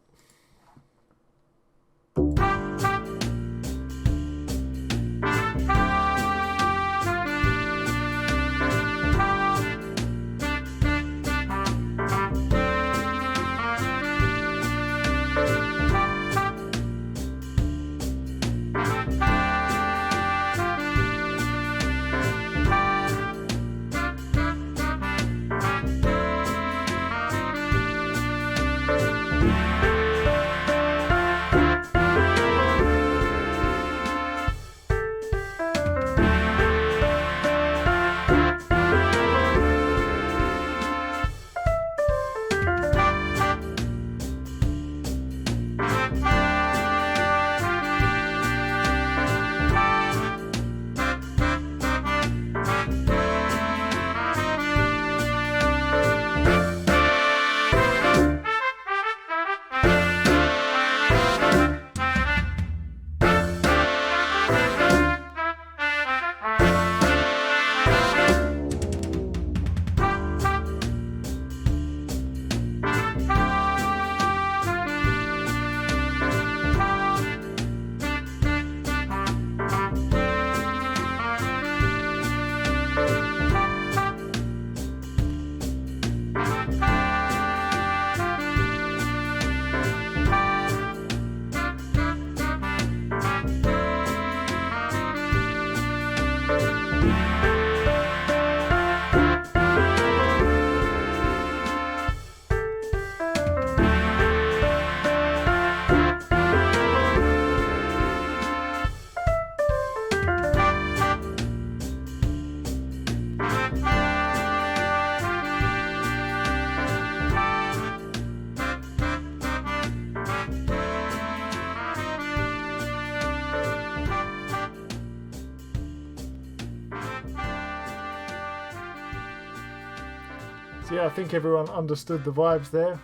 So yeah, I think everyone understood the vibes there.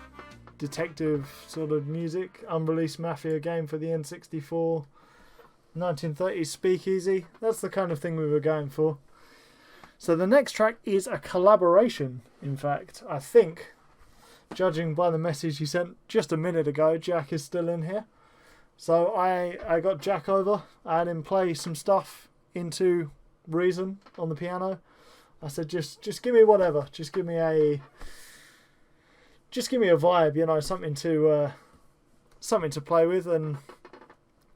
Detective sort of music, unreleased Mafia game for the N64, 1930s speakeasy. That's the kind of thing we were going for. So the next track is a collaboration, in fact. I think, judging by the message he sent just a minute ago, Jack is still in here. So I got Jack over. I had him play some stuff into Reason on the piano. I said, just give me whatever. Just give me a vibe, you know, something to play with, and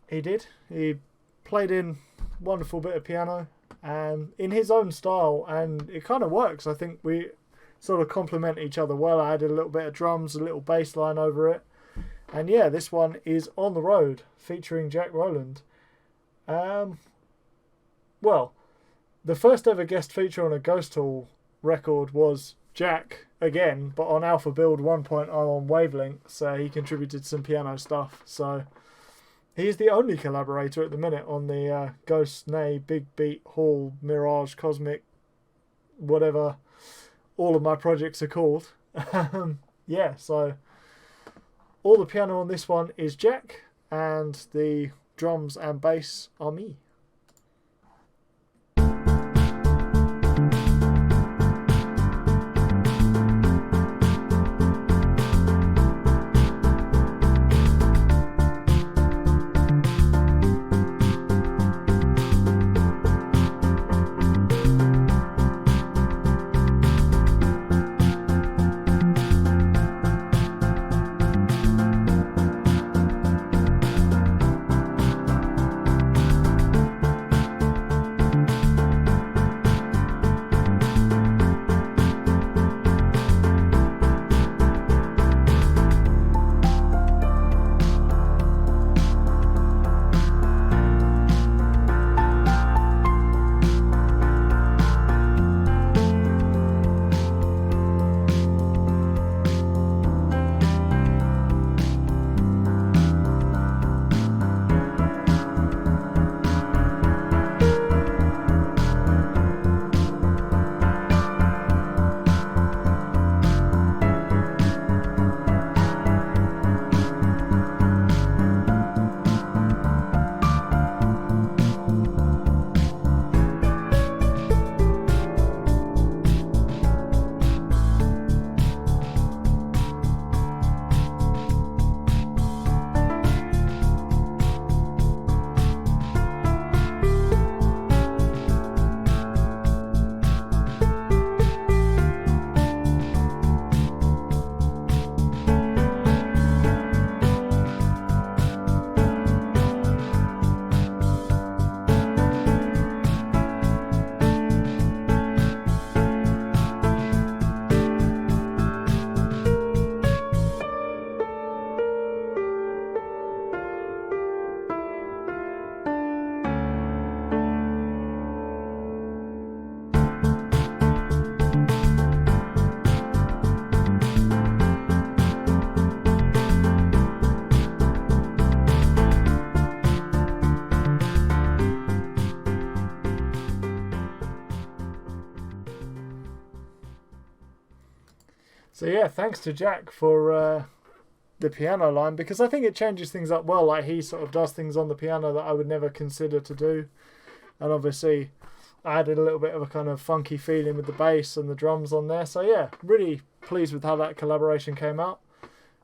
he did. He played in wonderful bit of piano and in his own style, and it kind of works. I think we sort of complement each other well. I added a little bit of drums, a little bass line over it, and yeah, this one is On the Road featuring Jack Rowland. Well, the first ever guest feature on a Ghost Hall record was Jack again, but on Alpha Build 1.0 on Wavelength, so he contributed some piano stuff. So he's the only collaborator at the minute on the Ghost, Nay, Big Beat, Hall, Mirage, Cosmic, whatever all of my projects are called. Yeah, so all the piano on this one is Jack, and the drums and bass are me. So yeah, thanks to Jack for the piano line, because I think it changes things up well. Like, he sort of does things on the piano that I would never consider to do, and obviously I added a little bit of a kind of funky feeling with the bass and the drums on there. So yeah, really pleased with how that collaboration came out.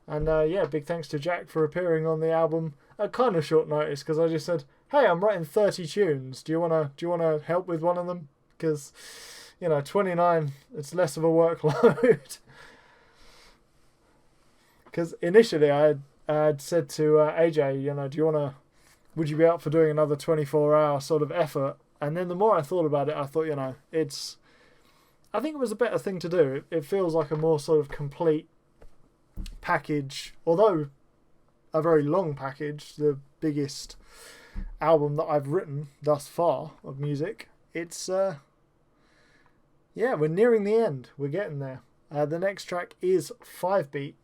And yeah, big thanks to Jack for appearing on the album at kind of short notice, because I just said, hey, I'm writing 30 tunes. Do you wanna help with one of them? Because, you know, 29, it's less of a workload. Because initially I had said to AJ, you know, would you be up for doing another 24-hour sort of effort? And then the more I thought about it, I thought, you know, I think it was a better thing to do. It feels like a more sort of complete package, although a very long package, the biggest album that I've written thus far of music. It's, yeah, we're nearing the end. We're getting there. The next track is 5-Beat,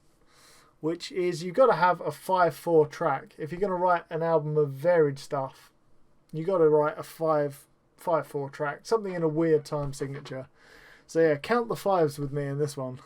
which is, you've got to have a 5/4 track. If you're going to write an album of varied stuff, you've got to write a 5/4 track, something in a weird time signature. So yeah, count the fives with me in this one.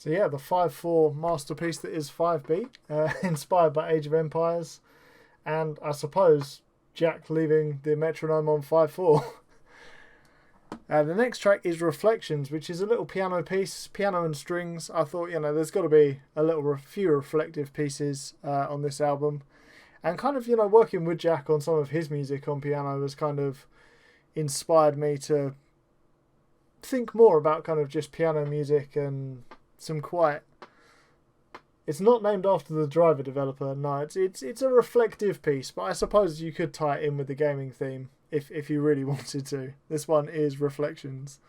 So yeah, the 5/4 masterpiece that is 5-beat, inspired by Age of Empires, and I suppose Jack leaving the metronome on 5/4. The next track is Reflections, which is a little piano piece, piano and strings. I thought, there's got to be a few reflective pieces on this album, and kind of, working with Jack on some of his music on piano has kind of inspired me to think more about kind of just piano music and some quite. It's not named after the driver developer. No, it's a reflective piece, but I suppose you could tie it in with the gaming theme if you really wanted to. This one is Reflections.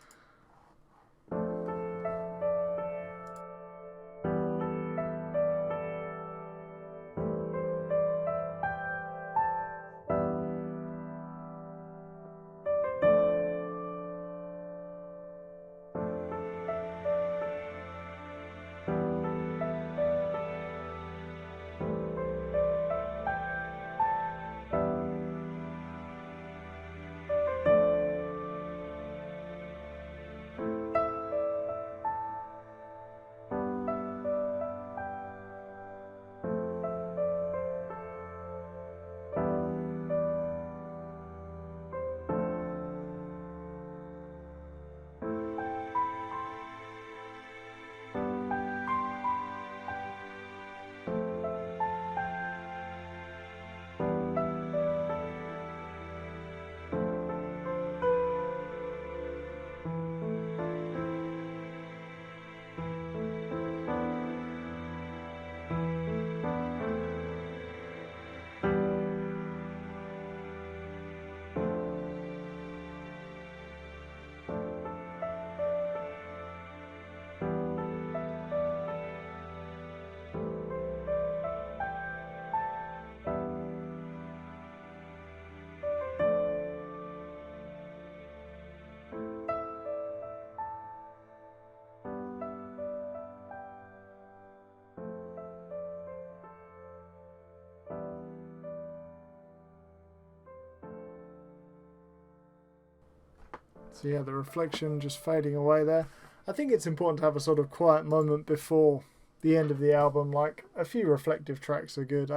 So yeah, the reflection just fading away there. I think it's important to have a sort of quiet moment before the end of the album. Like, a few reflective tracks are good.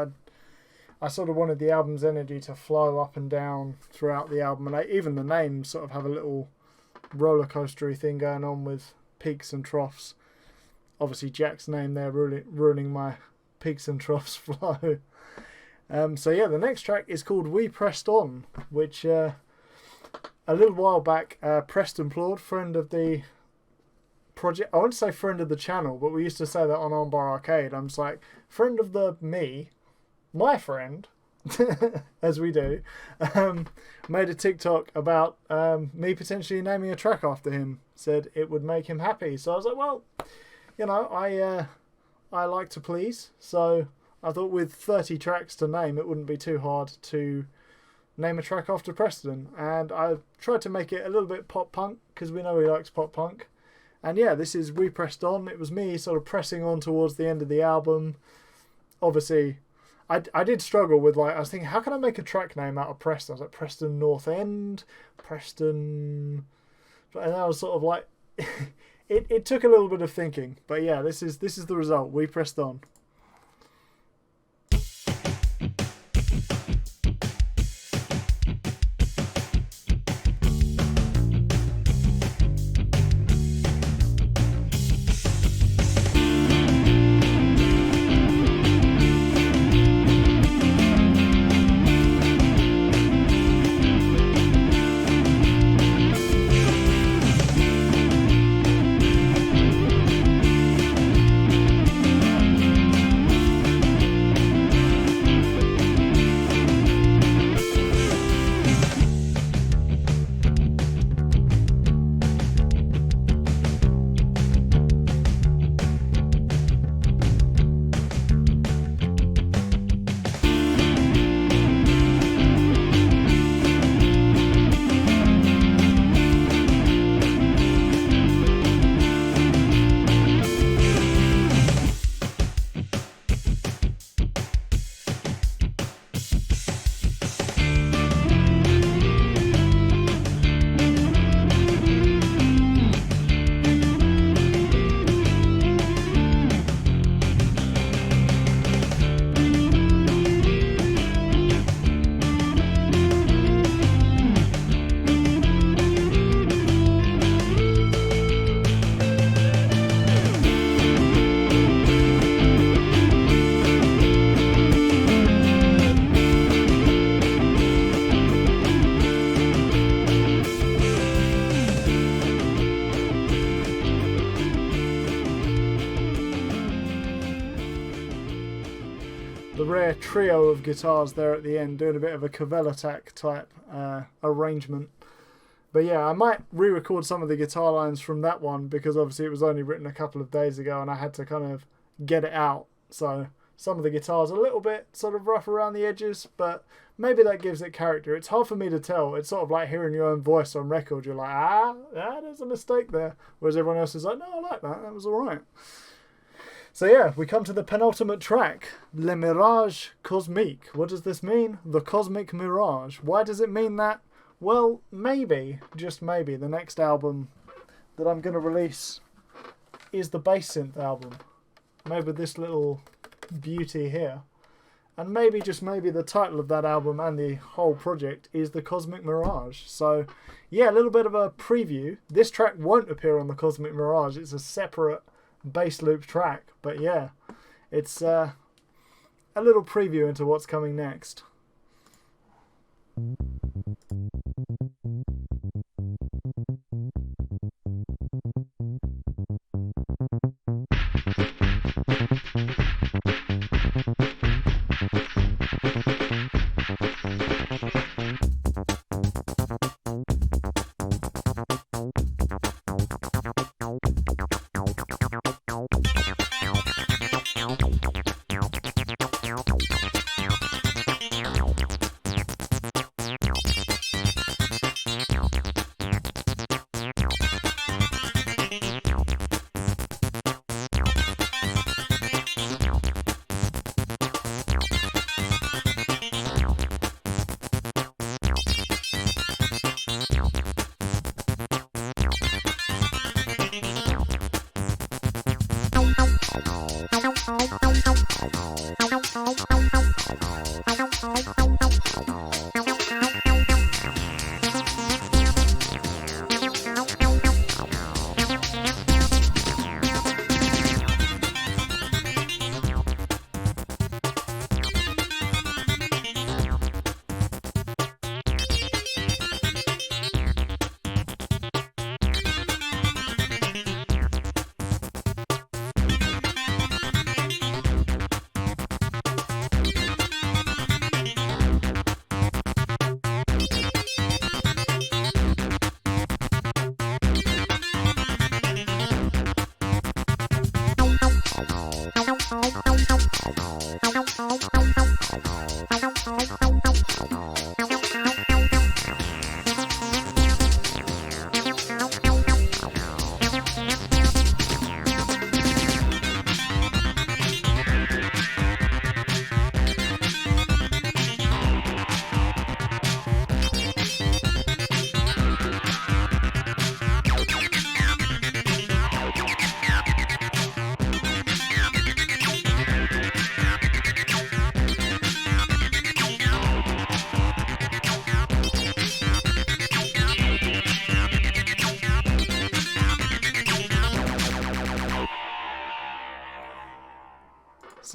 I sort of wanted the album's energy to flow up and down throughout the album, and even the names sort of have a little roller coastery thing going on with peaks and troughs. Obviously, Jack's name there ruining my peaks and troughs flow. So yeah, the next track is called We Pressed On, which a little while back, Preston Plord, friend of the project, I wouldn't say friend of the channel, but we used to say that on Armbar Arcade. I'm just like, friend of my friend, as we do, made a TikTok about me potentially naming a track after him. Said it would make him happy. So I was like, well, you know, I like to please. So I thought with 30 tracks to name, it wouldn't be too hard to name a track after Preston. And I tried to make it a little bit pop punk, because we know he likes pop punk. And yeah, this is We Pressed On. It was me sort of pressing on towards the end of the album. Obviously, I did struggle with, like, I was thinking, how can I make a track name out of Preston? I was like, Preston North End, Preston... And I was sort of like... it took a little bit of thinking. But yeah, this is the result. We Pressed On. The rare trio of guitars there at the end, doing a bit of a Kvelertak type arrangement. But yeah, I might re-record some of the guitar lines from that one, because obviously it was only written a couple of days ago and I had to kind of get it out. So some of the guitars are a little bit sort of rough around the edges, but maybe that gives it character. It's hard for me to tell. It's sort of like hearing your own voice on record. You're like, there's a mistake there. Whereas everyone else is like, no, I like that. That was all right. So yeah, we come to the penultimate track, Le Mirage Cosmique. What does this mean? The Cosmic Mirage. Why does it mean that? Well, maybe, just maybe, the next album that I'm going to release is the bass synth album. Maybe this little beauty here. And maybe, just maybe, the title of that album and the whole project is the Cosmic Mirage. So yeah, a little bit of a preview. This track won't appear on the Cosmic Mirage. It's a separate bass loop track. But yeah, it's a little preview into what's coming next.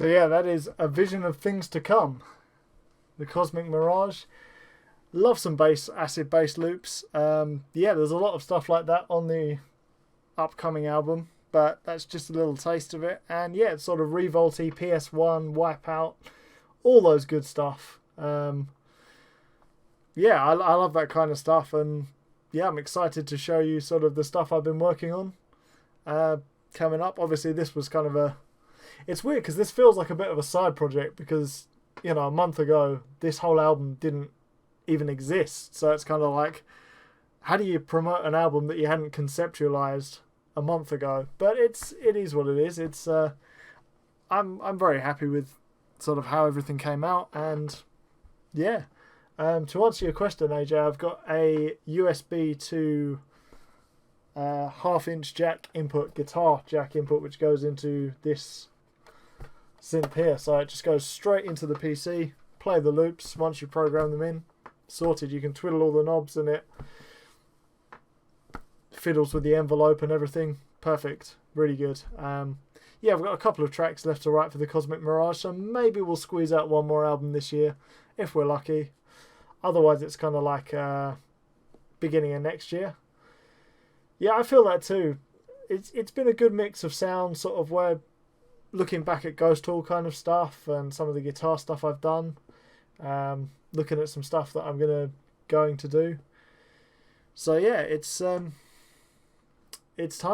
So yeah, that is A Vision of Things to Come, the Cosmic Mirage. Love some acid bass loops. Yeah, there's a lot of stuff like that on the upcoming album, but that's just a little taste of it. And yeah, it's sort of Revolty, PS1, Wipeout, all those good stuff. Yeah, I love that kind of stuff, and yeah, I'm excited to show you sort of the stuff I've been working on coming up. Obviously, this was kind of it's weird because this feels like a bit of a side project because, you know, a month ago, this whole album didn't even exist. So it's kind of like, how do you promote an album that you hadn't conceptualized a month ago? But it is what it is. It's I'm very happy with sort of how everything came out, and yeah. To answer your question, AJ, I've got a USB to half-inch jack input, guitar jack input, which goes into this synth here. So it just goes straight into the PC, play the loops. Once you program them in, sorted. You can twiddle all the knobs and it fiddles with the envelope and everything. Perfect. Really good. Yeah, I've got a couple of tracks left to write for the Cosmic Mirage, so maybe we'll squeeze out one more album this year, if we're lucky. Otherwise, it's kind of like beginning of next year. Yeah, I feel that too. It's been a good mix of sounds, sort of where looking back at Ghost Hall kind of stuff and some of the guitar stuff I've done. Looking at some stuff that I'm going to do. So yeah, it's time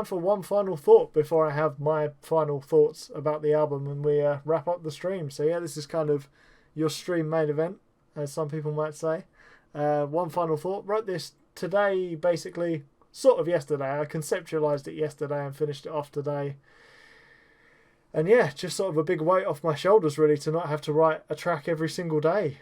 for one final thought before I have my final thoughts about the album and we wrap up the stream. So yeah, this is kind of your stream main event, as some people might say. One final thought. Wrote this today, basically, sort of yesterday. I conceptualized it yesterday and finished it off today. And yeah, just sort of a big weight off my shoulders, really, to not have to write a track every single day.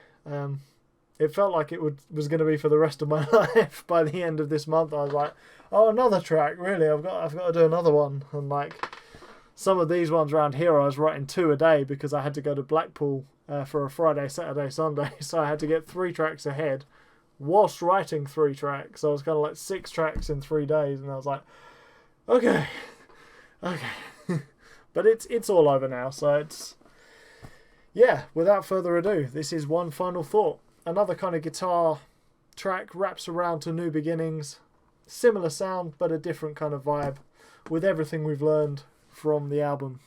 It felt like it was going to be for the rest of my life. By the end of this month, I was like, oh, another track, really? I've got to do another one. And like some of these ones around here, I was writing 2 a day because I had to go to Blackpool for a Friday, Saturday, Sunday. So I had to get 3 tracks ahead whilst writing 3 tracks. So I was kind of like 6 tracks in 3 days, and I was like, okay. But it's all over now, so it's... Yeah, without further ado, this is One Final Thought. Another kind of guitar track, wraps around to New Beginnings. Similar sound, but a different kind of vibe, with everything we've learned from the album.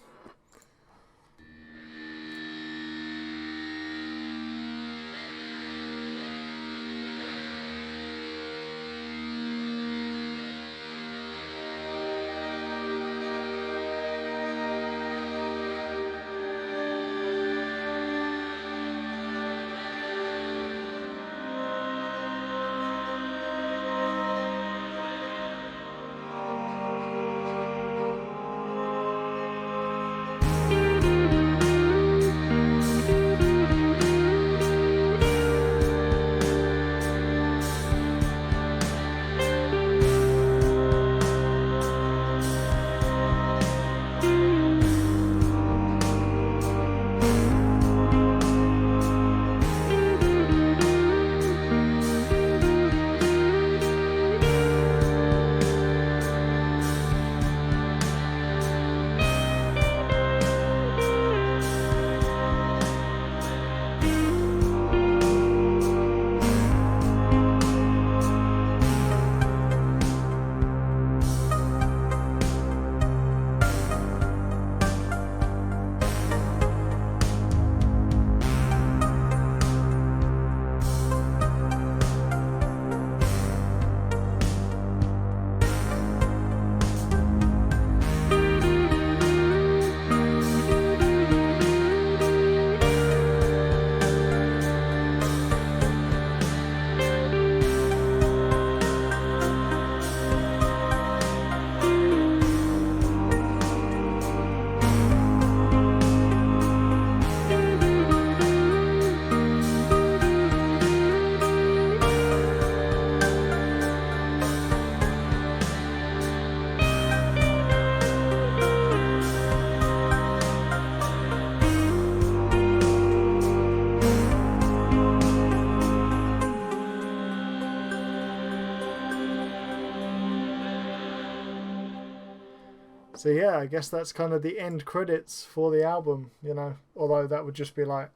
So yeah, I guess that's kind of the end credits for the album, you know. Although that would just be like,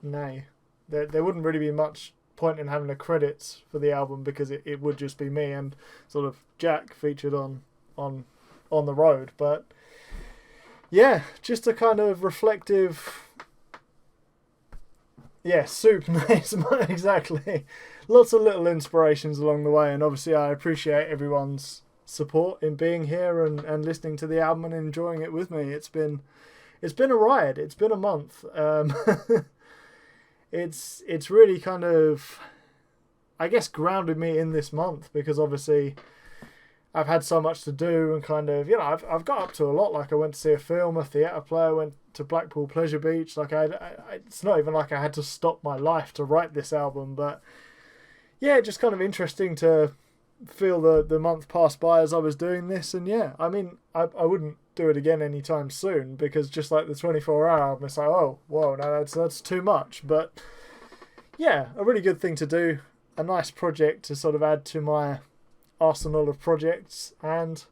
nay, there wouldn't really be much point in having the credits for the album because it would just be me and sort of Jack featured on the road. But yeah, just a kind of reflective. Yeah, soup. Exactly. Lots of little inspirations along the way, and obviously I appreciate everyone's support in being here and listening to the album and enjoying it with me. It's been a ride. It's been a month. It's really kind of, I guess, grounded me in this month because obviously I've had so much to do and kind of, you know, I've got up to a lot. Like I went to see a film, a theatre play, I went to Blackpool Pleasure Beach. Like it's not even like I had to stop my life to write this album, but yeah, just kind of interesting to feel the month pass by as I was doing this. And yeah, I mean, I wouldn't do it again anytime soon because just like the 24-hour album, it's like, oh, whoa, no, that's too much. But yeah, a really good thing to do, a nice project to sort of add to my arsenal of projects. And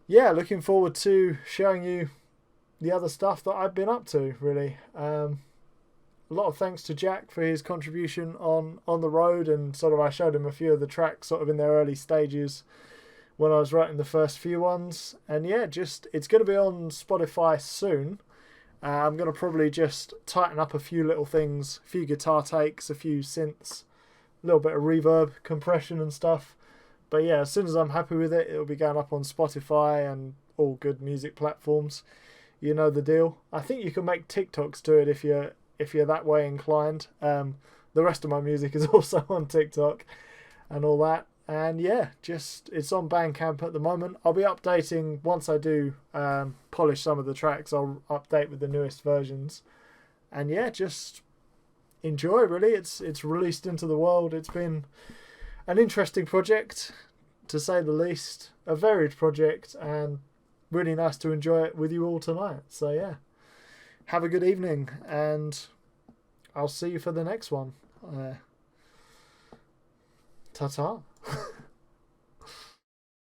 yeah, looking forward to showing you the other stuff that I've been up to, really. A lot of thanks to Jack for his contribution on the road, and sort of I showed him a few of the tracks sort of in their early stages when I was writing the first few ones. And yeah, just it's going to be on Spotify soon. I'm going to probably just tighten up a few little things, a few guitar takes, a few synths, a little bit of reverb, compression and stuff. But yeah, as soon as I'm happy with it, it'll be going up on Spotify and all good music platforms. You know the deal. I think you can make TikToks to it if you're that way inclined. The rest of my music is also on TikTok and all that. And yeah, just it's on Bandcamp at the moment. I'll be updating once I do polish some of the tracks. I'll update with the newest versions. And yeah, just enjoy, really. It's released into the world. It's been an interesting project, to say the least. A varied project, and really nice to enjoy it with you all tonight. So yeah, have a good evening, and I'll see you for the next one. Ta-ta.